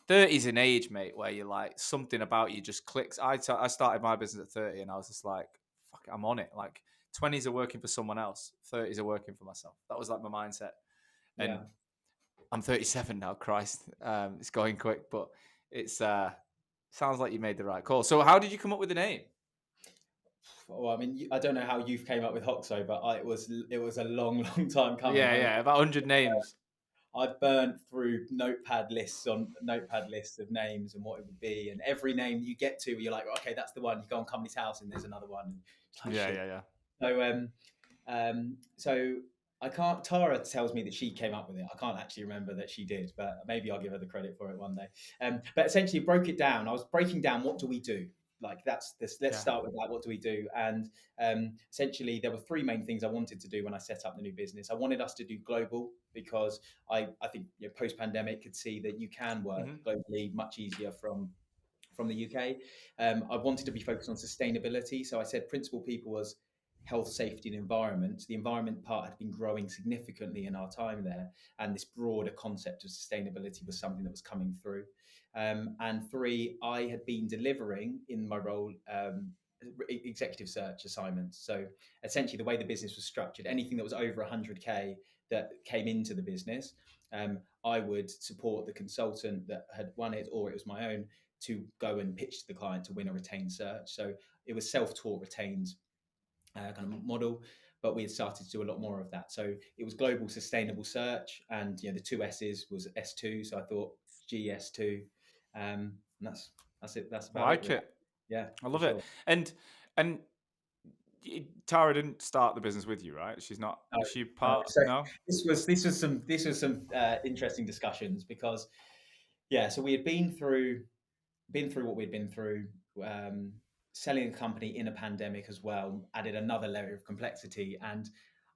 30 is an age, mate, where you're like, something about you just clicks. I started my business at 30, and I was just like, fuck it, I'm on it. Like, 20s are working for someone else, 30s are working for myself. That was like my mindset. And I'm 37 now, Christ. It's going quick, but it's sounds like you made the right call. So how did you come up with the name? Well, I mean, I don't know how you've came up with Hoxo, but it was a long time coming. Yeah, about 100 names. I've burnt through notepad lists of names and what it would be, and every name you get to, you're like, okay, that's the one. You go on Company's House, and there's another one. And yeah. So I can't. Tara tells me that she came up with it. I can't actually remember that she did, but maybe I'll give her the credit for it one day. But essentially, broke it down. I was breaking down, what do we do? Like, that's this. Let's start with that. What do we do? And essentially, there were three main things I wanted to do when I set up the new business. I wanted us to do global, because I think post-pandemic could see that you can work globally much easier from the UK. I wanted to be focused on sustainability, so I said Principal People was health, safety, and environment. The environment part had been growing significantly in our time there, and this broader concept of sustainability was something that was coming through. And three, I had been delivering in my role executive search assignments. So essentially, the way the business was structured, anything that was over 100K that came into the business, I would support the consultant that had won it, or it was my own, to go and pitch to the client to win a retained search. So it was self-taught retained kind of model, but we had started to do a lot more of that. So it was global sustainable search, and the two S's was S2. So I thought GS2, and that's it. That's about it. Really. Yeah, I love it. And Tara didn't start the business with you, right? She's not. No, is she part? No. This was some interesting discussions, because so we had been through what we'd been through. selling a company in a pandemic as well added another layer of complexity. And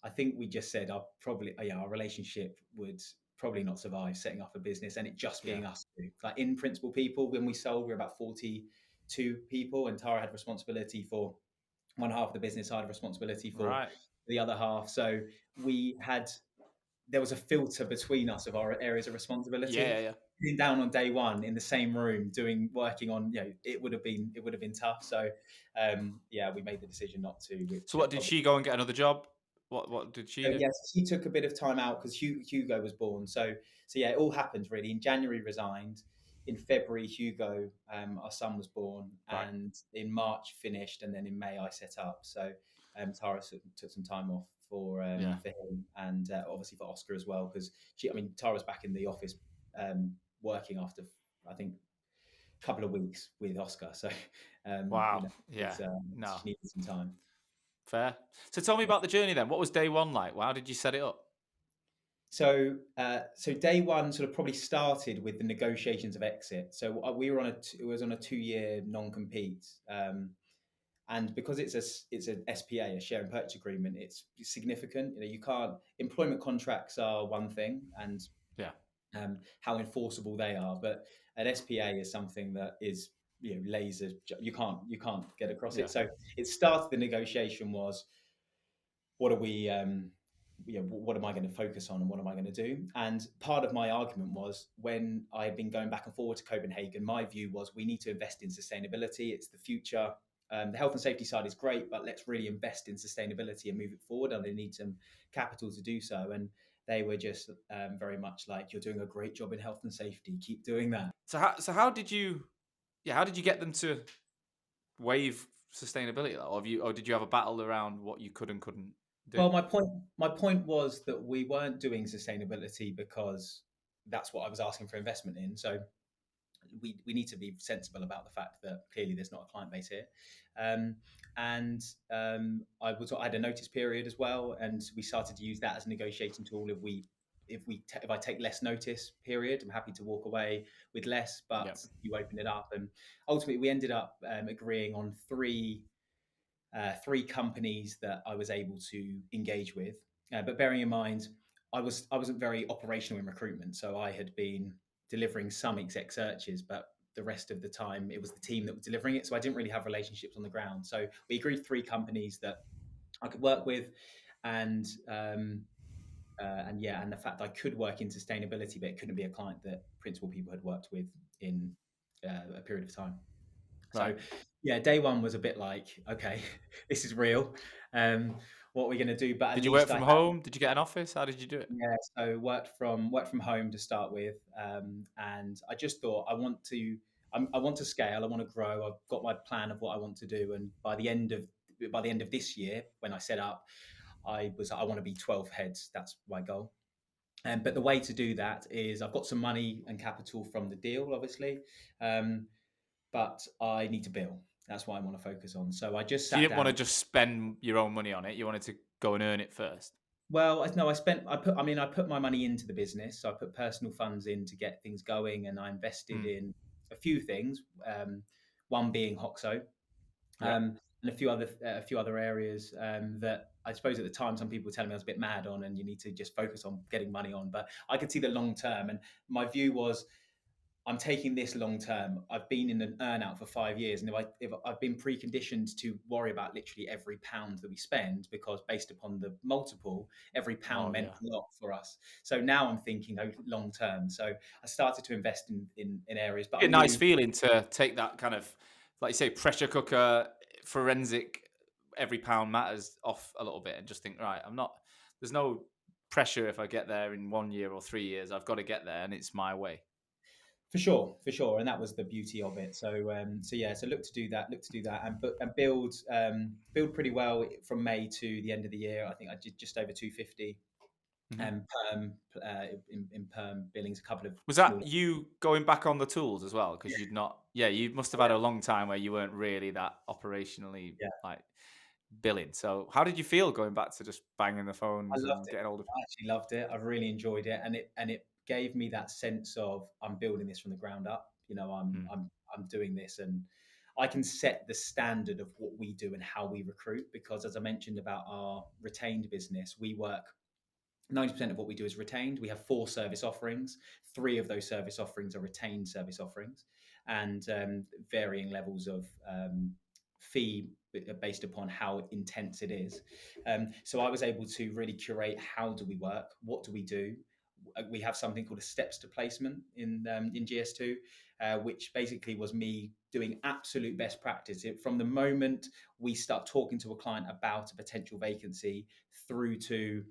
I think we just said our relationship would probably not survive setting up a business and it just Yeah. being us two. Like in principal people, when we sold, we were about 42 people, and Tara had responsibility for one half of the business. I had responsibility for Right. the other half. So there was a filter between us of our areas of Yeah, responsibility. yeah, yeah. Sitting down on day one in the same room working on, it would have been tough. So yeah, we made the decision not to, So which what, did probably. she go and get another job? What did she So do? yes, he took a bit of time out because Hugo was born. So yeah, it all happened really. In January resigned. In February, Hugo, our son, was born, Right. and in March finished, and then in May I set up. So Tara took some time off Yeah. for him, and obviously for Oscar as well, because Tara's back in the office working after I think a couple of weeks with Oscar. So Wow. Yeah. No. she needed some time. Fair. So tell me about the journey then. What was day one like? How did you set it up? So day one sort of probably started with the negotiations of exit. So we were it was on a 2-year non-compete, and because it's an SPA, a share and purchase agreement, it's significant. You can't. Employment contracts are one thing, and Yeah. how enforceable they are, but an SPA is something that is laser. You can't get across Yeah. it. So it started. The negotiation was, what are we what am I going to focus on and what am I going to do? And part of my argument was, when I've been going back and forward to Copenhagen, my view was we need to invest in sustainability. It's the future. The health and safety side is great, but let's really invest in sustainability and move it forward, and they need some capital to do so. And they were just very much like, you're doing a great job in health and safety, keep doing that. So how did you, yeah, how did you get them to waive sustainability? Or did you have a battle around what you could and couldn't do? Well, my point was that we weren't doing sustainability because that's what I was asking for investment in. So we need to be sensible about the fact that clearly there's not a client base here. Um, and I had a notice period as well, and we started to use that as a negotiating tool. If I take less notice period, I'm happy to walk away with less, Yeah. but you open it up. And ultimately, we ended up agreeing on three companies that I was able to engage with. But bearing in mind, I wasn't very operational in recruitment, so I had been delivering some exec searches, but the rest of the time it was the team that was delivering it. So I didn't really have relationships on the ground. So we agreed 3 companies that I could work with, and and the fact I could work in sustainability, but it couldn't be a client that principal people had worked with in a period of time. Right. So yeah, day one was a bit like, okay, this is real. What are we going to do? But at Did you work least I from had, home? Did you get an office? How did you do it? yeah. So worked from home to start with, and I just thought I want to scale. I want to grow. I've got my plan of what I want to do, and by the end of this year, when I set up, I want to be 12 heads. That's my goal. But the way to do that is, I've got some money and capital from the deal, obviously. Um, but I need to bill. That's what I want to focus on. So I just So you sat didn't want to down. just spend your own money on it. You wanted to go and earn it first. Well, no, I put my money into the business. So I put personal funds in to get things going, and I invested Mm. in a few things. One being Hoxo, Yeah. and a few other areas that I suppose at the time some people were telling me I was a bit mad on, and you need to just focus on getting money on. But I could see the long term, and my view was, I'm taking this long term. I've been in an earnout for 5 years, and if I've been preconditioned to worry about literally every pound that we spend, because based upon the multiple, every pound Oh meant yeah. a lot for us. So now I'm thinking, long term. So I started to invest in areas, but Be I a nice knew feeling to take that kind of, like you say, pressure cooker, forensic, every pound matters off a little bit, and just think, right, there's no pressure if I get there in 1 year or 3 years. I've got to get there, and it's my way. for sure, and that was the beauty of it. So yeah, so look to do that, and build pretty well from May to the end of the year. I think I did just over 250 Mhm. perm in perm billings, a couple of Was small. that you going back on the tools as well? Because you'd not, yeah, you must have had Yeah, a long time where you weren't really that operationally yeah, like billing. So how did you feel going back to just banging the I phones loved and it. getting older? I actually loved it. I really enjoyed it, and it gave me that sense of, I'm building this from the ground up. I'm doing this, and I can set the standard of what we do and how we recruit, because as I mentioned about our retained business, we work 90% of what we do is retained. We have 4 service offerings. 3 of those service offerings are retained service offerings, and varying levels of fee based upon how intense it is. So I was able to really curate how do we work, what do we do. We have something called a steps to placement in GS2, which basically was me doing absolute best practice. From the moment we start talking to a client about a potential vacancy through to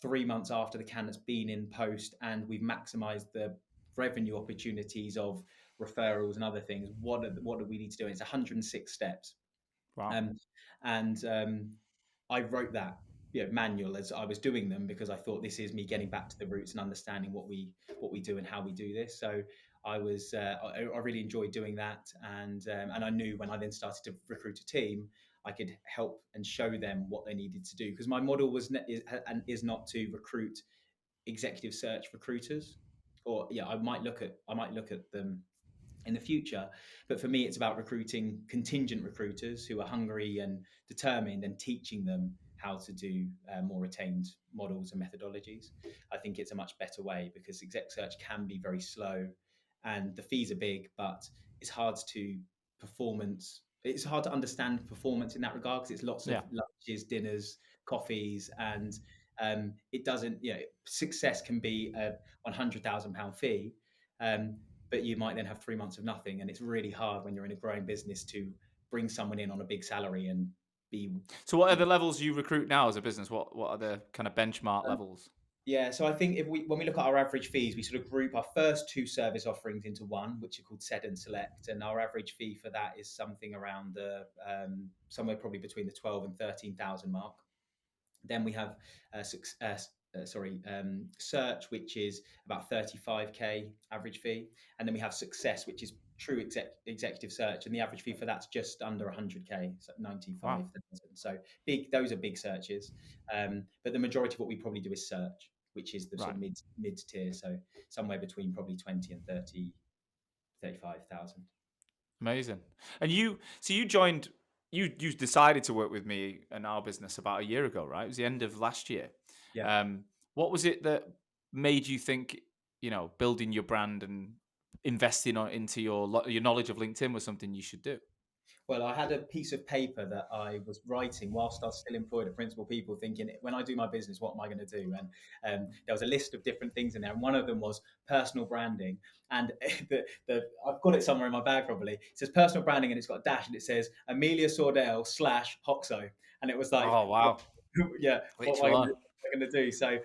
3 months after the candidate's been in post and we've maximized the revenue opportunities of referrals and other things, what do we need to do? And it's 106 steps. Wow. Um, and I wrote that manual as I was doing them, because I thought this is me getting back to the roots and understanding what we do and how we do this. So I really enjoyed doing that, and I knew when I then started to recruit a team, I could help and show them what they needed to do, because my model is not to recruit executive search recruiters, or I might look at them in the future. But for me, it's about recruiting contingent recruiters who are hungry and determined, and teaching them how to do more retained models and methodologies. I think it's a much better way, because exec search can be very slow and the fees are big, but it's hard to performance. It's hard to understand performance in that regard, because it's lots of Yeah. lunches, dinners, coffees, and it doesn't. Success can be a £100,000 fee, um, but you might then have 3 months of nothing. And it's really hard when you're in a growing business to bring someone in on a big salary and be, So what are you know, the levels you recruit now as a business? What are the kind of benchmark um, levels? yeah. So I think when we look at our average fees, we sort of group our first 2 service offerings into one, which are called Sed and Select. And our average fee for that is something around the somewhere probably between the 12 and 13,000 mark. Then we have search, which is about 35k average fee, and then we have success, which is true executive search, and the average fee for that's just under 100k, so Wow. 95,000. So big, those are big searches, but the majority of what we probably do is search, which is the sort Right. of mid tier, so somewhere between probably 20 and 35,000. Amazing. And you joined, you decided to work with me and our business about a year ago, right? It was the end of last year. Yeah. Um, what was it that made you think, building your brand and investing into your knowledge of LinkedIn was something you should do? Well, I had a piece of paper that I was writing whilst I was still employed at Principal People, thinking, when I do my business, what am I going to do? And there was a list of different things in there, and one of them was personal branding. And I've got it somewhere in my bag probably. It says personal branding, and it's got a dash, and it says Amelia Sordell / Hoxo. And it was like, Oh wow. yeah, what Which am I going one? to do? So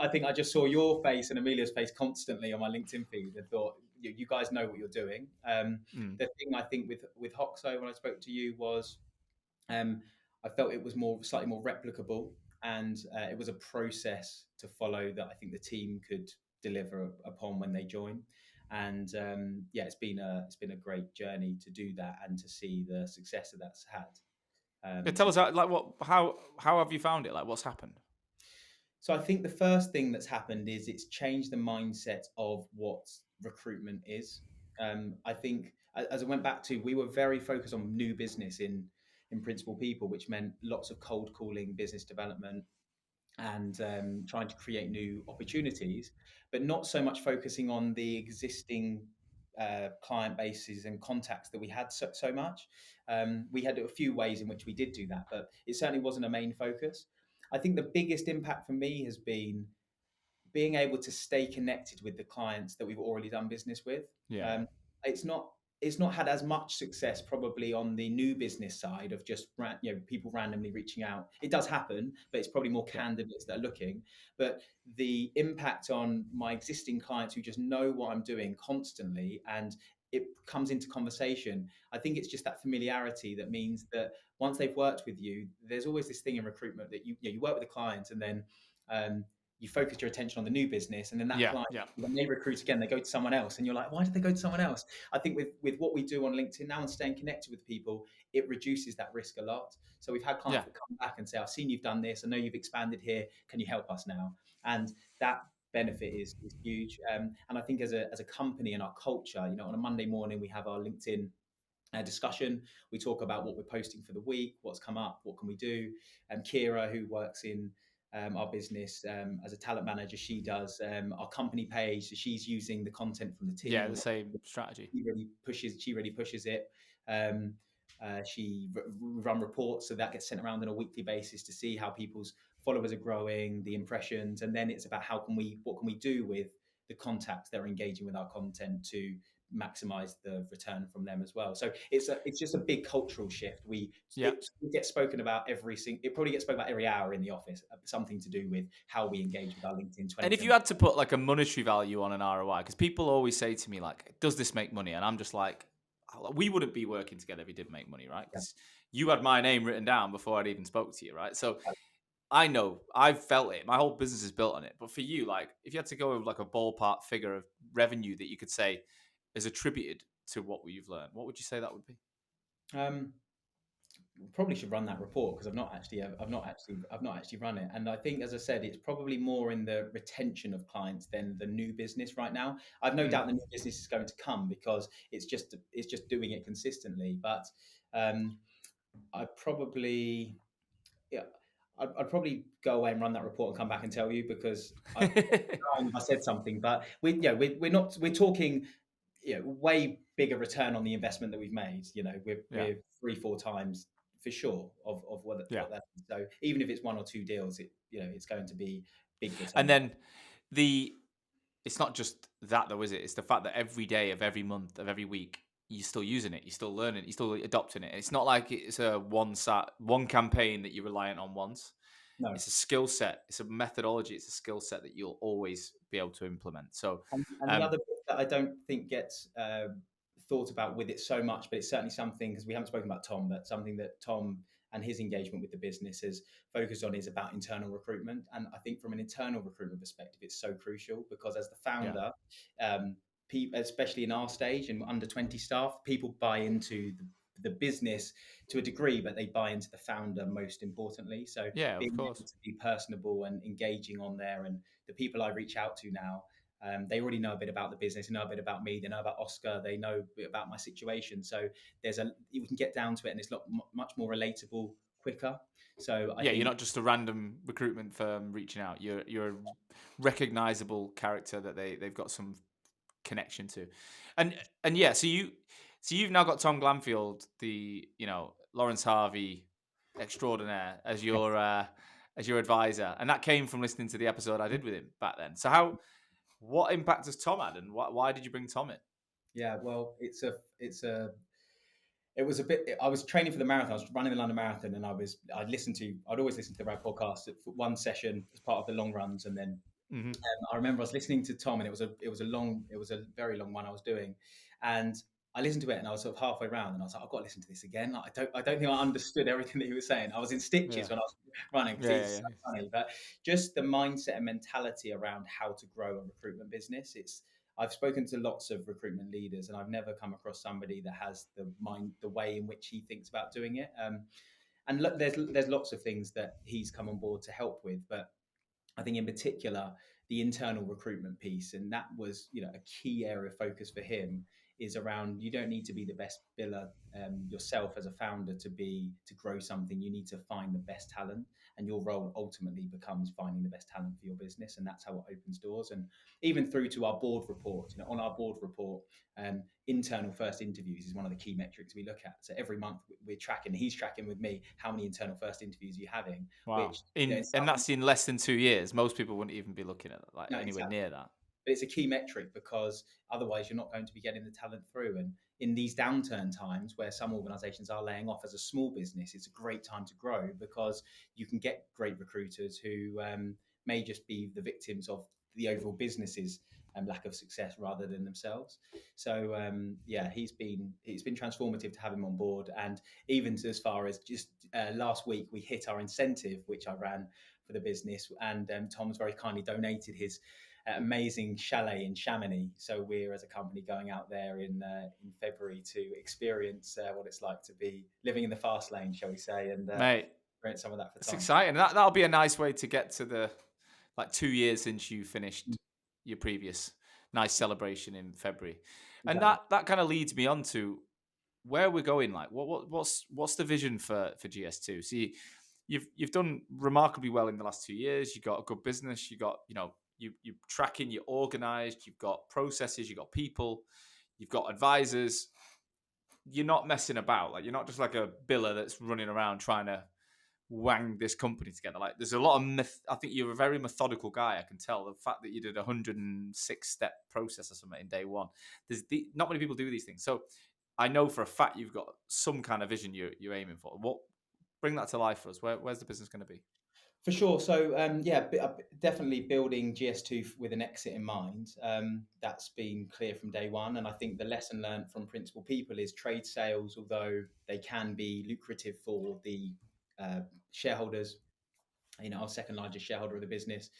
I think I just saw your face and Amelia's face constantly on my LinkedIn feed and thought, you guys know what you're doing. Mm. The thing I think with Hoxo, when I spoke to you, was um, I felt it was slightly more replicable, and it was a process to follow that I think the team could deliver upon when they join. And yeah, it's been a great journey to do that and to see the success that that's had. Yeah, tell So us like how have you found it? Like what's happened? So I think the first thing that's happened is it's changed the mindset of what recruitment is. I think as I went back to, we were very focused on new business in Principal People, which meant lots of cold calling, business development, and trying to create new opportunities, but not so much focusing on the existing client bases and contacts that we had so much. We had a few ways in which we did do that, but it certainly wasn't a main focus. I think the biggest impact for me has been being able to stay connected with the clients that we've already done business with. Yeah. Um, it's not it's not had as much success probably on the new business side of just people randomly reaching out. It does happen, but it's probably more Yeah. candidates that are looking. But the impact on my existing clients who just know what I'm doing constantly, and it comes into conversation. I think it's just that familiarity that means that once they've worked with you, there's always this thing in recruitment that you work with a client, and then um, you focus your attention on the new business, and then that Yeah. client, Yeah. when they recruit again, they go to someone else, and you're like, why did they go to someone else? I think with what we do on LinkedIn now and staying connected with people, it reduces that risk a lot. So we've had Yeah. clients that come back and say, I've seen you've done this, I know you've expanded here, can you help us now? And that benefit is huge. And I think as a company and our culture, on a Monday morning we have our LinkedIn discussion. We talk about what we're posting for the week, what's come up, what can we do. And Kira, who works in our business as a talent manager, she does our company page. So she's using the content from the Yeah, team. the same strategy. She really pushes it. Um, run reports, so that gets sent around on a weekly basis to see how people's followers are growing, the impressions, and then it's about what can we do with the contacts that are engaging with our content to maximize the return from them as well. So it's just a big cultural shift. Yeah. It gets spoken about it probably gets spoken about every hour in the office. Something to do with how we engage with our LinkedIn And if 2020. you had to put like a monetary value on an ROI, because people always say to me like, "Does this make money?" And I'm just like, "We wouldn't be working together if we did make money, right? Yeah. Because you had my name written down before I'd even spoke to you, right? So I know I've felt it. My whole business is built on it. But for you, like, if you had to go with like a ballpark figure of revenue that you could say is attributed to what you've learned, what would you say that would be? Um, Probably should run that report because I've not actually run it. And I think, as I said, it's probably more in the retention of clients than the new business right now. I've no Mm. doubt the new business is going to come because it's just doing it consistently. But um, I probably yeah, I'd probably go away and run that report and come back and tell you because I'd if I said something. But we're talking way bigger return on the investment that we've made. Yeah. We're 3-4 times for sure of Yeah. what that is. So even if it's one or two deals, it's going to be big And return. then the it's not just that though, is it? It's the fact that every day of every month of every week you're still using it, you're still learning, you're still adopting it. It's not like it's a one campaign that you're reliant on once. No. It's a skill set, it's a methodology, it's a skill set that you'll always be able to implement. So, And the um, other bit that I don't think gets thought about with it so much, but it's certainly something because we haven't spoken about Tom, but something that Tom and his engagement with the business has focused on is about internal recruitment. And I think from an internal recruitment perspective, it's so crucial because as the yeah, founder, especially in our stage and under 20 staff, people buy into the business to a degree, but they buy into the founder most importantly. So yeah, of being course. able to be personable and engaging on there, and the people I reach out to now, they already know a bit about the business, they know a bit about me, they know about Oscar, they know a bit about my situation. So we can get down to it, and it's much more relatable quicker. So I Yeah, you're think not just a random recruitment firm reaching out. You're a recognizable character that they've got some connection to, and yeah. So you've now got Tom Glanfield, the Lawrence Harvey extraordinaire, as your advisor, and that came from listening to the episode I did with him back then. So what impact has Tom had, and why did you bring Tom in? yeah, well, it was a bit. I was training for the marathon. I was running the London Marathon, and I'd always listen to the Rad podcast at one session as part of the long runs, and then Hmm. I remember I was listening to Tom, and it was a very long one I was doing, and I listened to it, and I was sort of halfway around, and I was like, I've got to listen to this again. Like, I don't think I understood everything that he was saying. I was in Yeah, stitches when I was running because yeah, he's yeah, so yeah. funny. But just the mindset and mentality around how to grow a recruitment business. I've spoken to lots of recruitment leaders, and I've never come across somebody that has the way in which he thinks about doing it. And look, there's lots of things that he's come on board to help with, but I think in particular the internal recruitment piece, and that was a key area of focus for him, is around you don't need to be the best biller yourself as a founder to grow something. You need to find the best talent, and your role ultimately becomes finding the best talent for your business, and that's how it opens doors. And even through to our board report, on our board report, internal first interviews is one of the key metrics we look at. So every month we're tracking, he's tracking with me, how many internal first interviews you're having, Wow. which in And some that's in less than 2 years. Most people wouldn't even be looking at like no, anywhere exactly. near that. But it's a key metric because otherwise you're not going to be getting the talent through. And in these downturn times where some organizations are laying off as a small business, it's a great time to grow because you can get great recruiters who may just be the victims of the overall business's lack of success rather than themselves. So yeah, it's been transformative to have him on board, and even to as far as just last week we hit our incentive, which I ran for the business, and Tom's very kindly donated his amazing chalet in Chamonix. So we're, as a company, going out there in February to experience what it's like to be living in the fast lane, shall we say, and Mate, experience some of that for it's Tom. exciting. That'll be a nice way to get to the like 2 years since you finished your previous nice celebration in February. And Exactly. that kind of leads me on to where we're going. Like, what's the vision for GS2? See, you've done remarkably well in the last 2 years. You got a good business. You got you're tracking. You're organized. You've got processes. You got people. You've got advisors. You're not messing about. Like, you're not just like a biller that's running around trying to wang this company together. Like, there's a lot of I think you're a very methodical guy. I can tell the fact that you did a 106-step process or something in day one. Not many people do these things. So I know for a fact you've got some kind of vision you're aiming for. Bring that to life for us. Where's the business going to be? For sure. So definitely building GS2 with an exit in mind. That's been clear from day one, and I think the lesson learned from principal people is trade sales, although they can be lucrative for the shareholders. Our second largest shareholder of the business,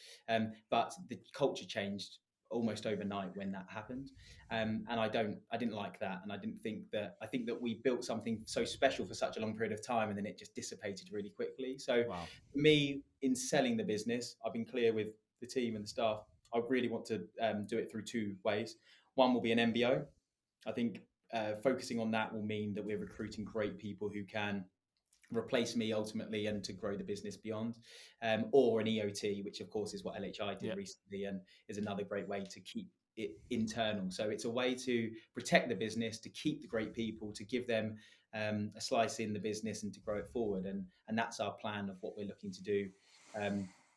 but the culture changed almost overnight when that happened, and I didn't like that, and I think that we built something so special for such a long period of time, and then it just dissipated really quickly. So Wow. for me, in selling the business, I've been clear with the team and the staff. I really want to do it through two ways. One will be an MBO. I think focusing on that will mean that we're recruiting great people who can replace me ultimately and to grow the business beyond, or an EOT, which of course is what LHI did recently and is another great way to keep it internal. So it's a way to protect the business, to keep the great people, to give them a slice in the business and to grow it forward. And that's our plan of what we're looking to do.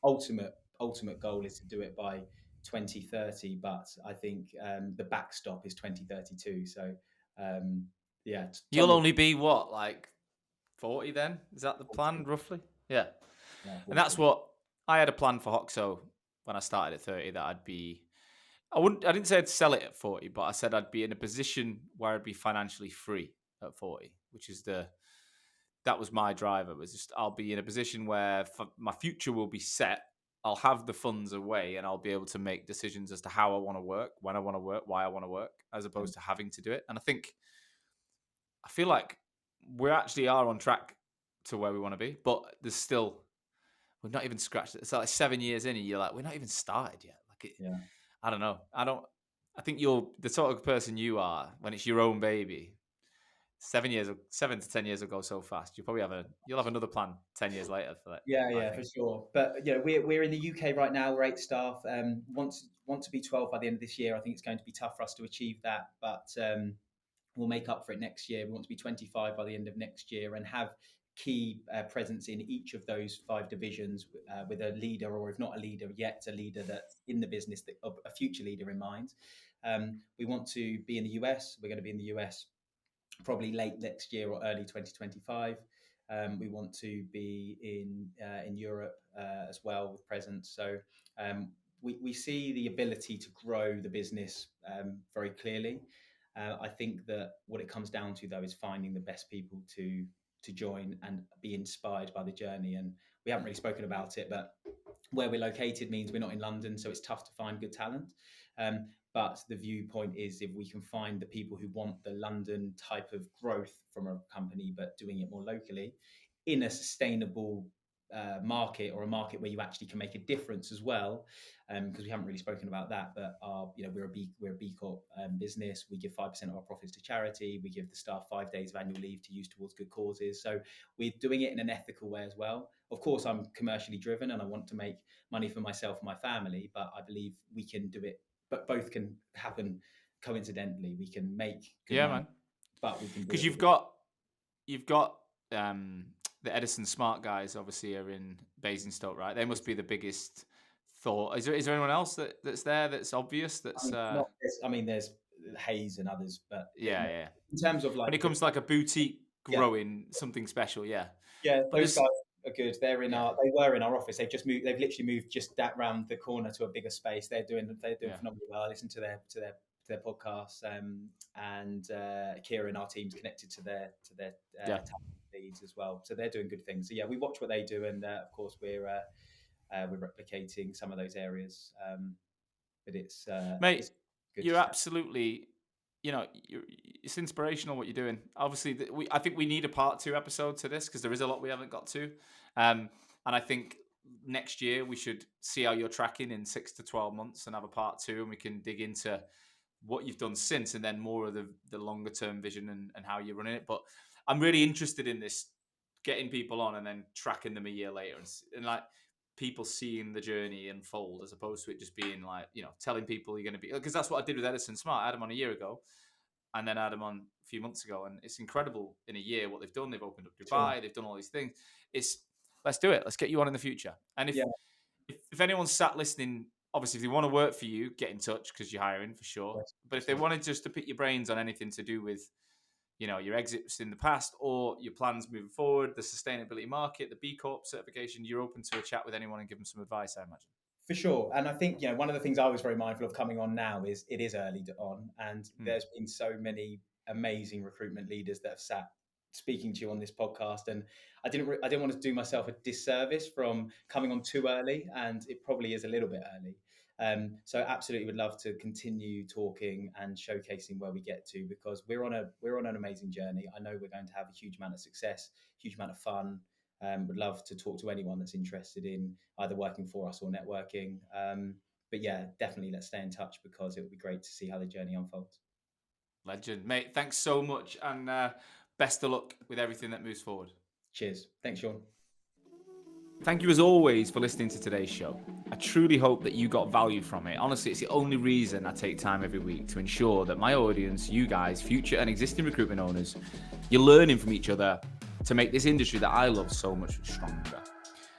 Ultimate goal is to do it by 2030, but I think the backstop is 2032. So yeah, You'll only be what, like 40 then? Is that the plan, roughly? Yeah. Yeah, And that's what I had a plan for Hoxo when I started at 30, that I didn't say I'd sell it at 40, but I said I'd be in a position where I'd be financially free at 40, which is that was my driver. Was just, I'll be in a position where my future will be set. I'll have the funds away and I'll be able to make decisions as to how I want to work, when I want to work, why I want to work, as opposed to having to do it. And I feel like we actually are on track to where we want to be, but we've not even scratched it. It's like 7 years in and you're like, we're not even started yet. I don't know. I think you're the sort of person you are when it's your own baby. 7 to 10 years will go so fast. You'll have another plan 10 years later for that. Yeah, for sure. But we're in the UK right now. We're 8 staff. Want to be 12 by the end of this year. I think it's going to be tough for us to achieve that, but we'll make up for it next year. We want to be 25 by the end of next year and have key presence in each of those 5 divisions with a leader, or if not a leader yet, a leader that's in the business, a future leader in mind. We want to be in the US. We're going to be in the US probably late next year or early 2025. We want to be in Europe as well with presence. So we see the ability to grow the business very clearly. I think that what it comes down to, though, is finding the best people to join and be inspired by the journey. And we haven't really spoken about it, but where we're located means we're not in London, so it's tough to find good talent. But the viewpoint is if we can find the people who want the London type of growth from a company, but doing it more locally in a sustainable market, or a market where you actually can make a difference as well, because we haven't really spoken about that. But we're a B Corp business. We give 5% of our profits to charity. We give the staff 5 days of annual leave to use towards good causes. So we're doing it in an ethical way as well. Of course, I'm commercially driven and I want to make money for myself and my family, but I believe we can do it. But both can happen coincidentally. We can make good money, Man. but we can do because it. You've got the Edison Smart guys obviously are in Basingstoke, right? They must be the biggest thought. Is there anyone else that's there that's obvious? That's there's Hayes and others, but yeah. in terms of When it comes to like a boutique growing something special, yeah, but those guys are good. They were in our office. They've literally moved just that round the corner to a bigger space. They're doing phenomenally well. I listen to their podcasts, and Kieran, our team's connected to their talent leads as well. So they're doing good things. So yeah, we watch what they do, and of course we're replicating some of those areas. But it's mate, it's good. you're absolutely, it's inspirational what you're doing. Obviously, I think we need a part 2 episode to this because there is a lot we haven't got to, and I think next year we should see how you're tracking in 6 to 12 months and have a part 2, and we can dig into what you've done since, and then more of the longer term vision and how you're running it. But I'm really interested in this, getting people on and then tracking them a year later, and like people seeing the journey unfold, as opposed to it just being like, telling people you're going to be, because that's what I did with Edison Smart. I had them on a year ago, and then I had them on a few months ago, and it's incredible in a year what they've done. They've opened up Dubai, Sure. they've done all these things. Let's do it. Let's get you on in the future. And Yeah. if anyone's sat listening, obviously, if they want to work for you, get in touch, because you're hiring for sure. Yes, But if they wanted just to pick your brains on anything to do with, your exits in the past or your plans moving forward, the sustainability market, the B Corp certification, you're open to a chat with anyone and give them some advice, I imagine. For sure. And I think, one of the things I was very mindful of coming on now is it is early on, and there's been so many amazing recruitment leaders that have sat speaking to you on this podcast. And I didn't want to do myself a disservice from coming on too early, and it probably is a little bit early. So absolutely would love to continue talking and showcasing where we get to, because we're on an amazing journey. I know we're going to have a huge amount of success, huge amount of fun. Would love to talk to anyone that's interested in either working for us or networking. But yeah, definitely let's stay in touch, because it would be great to see how the journey unfolds. Legend, mate. Thanks so much, and best of luck with everything that moves forward. Cheers. Thanks, Sean. Thank you as always for listening to today's show. I truly hope that you got value from it. Honestly, it's the only reason I take time every week to ensure that my audience, you guys, future and existing recruitment owners, you're learning from each other to make this industry that I love so much stronger.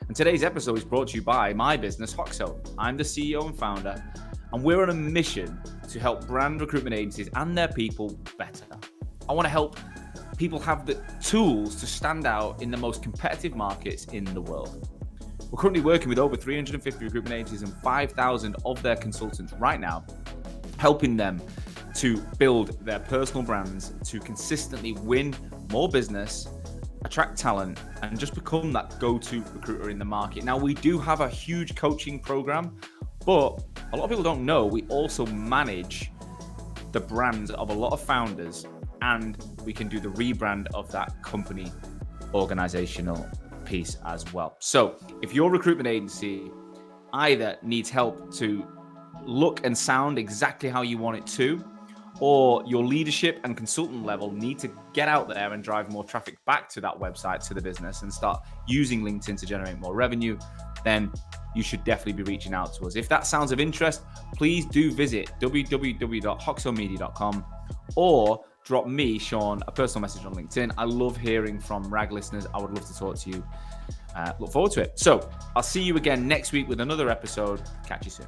And today's episode is brought to you by my business, Hoxo. I'm the CEO and founder, and we're on a mission to help brand recruitment agencies and their people better. I want to help people have the tools to stand out in the most competitive markets in the world. We're currently working with over 350 recruitment agencies and 5,000 of their consultants right now, helping them to build their personal brands, to consistently win more business, attract talent, and just become that go-to recruiter in the market. Now, we do have a huge coaching program, but a lot of people don't know we also manage the brands of a lot of founders, and we can do the rebrand of that company organizational piece as well. So if your recruitment agency either needs help to look and sound exactly how you want it to, or your leadership and consultant level need to get out there and drive more traffic back to that website, to the business, and start using LinkedIn to generate more revenue, then you should definitely be reaching out to us. If that sounds of interest, please do visit www.hoxomedia.com or drop me, Sean, a personal message on LinkedIn. I love hearing from RAG listeners. I would love to talk to you. Look forward to it. So I'll see you again next week with another episode. Catch you soon.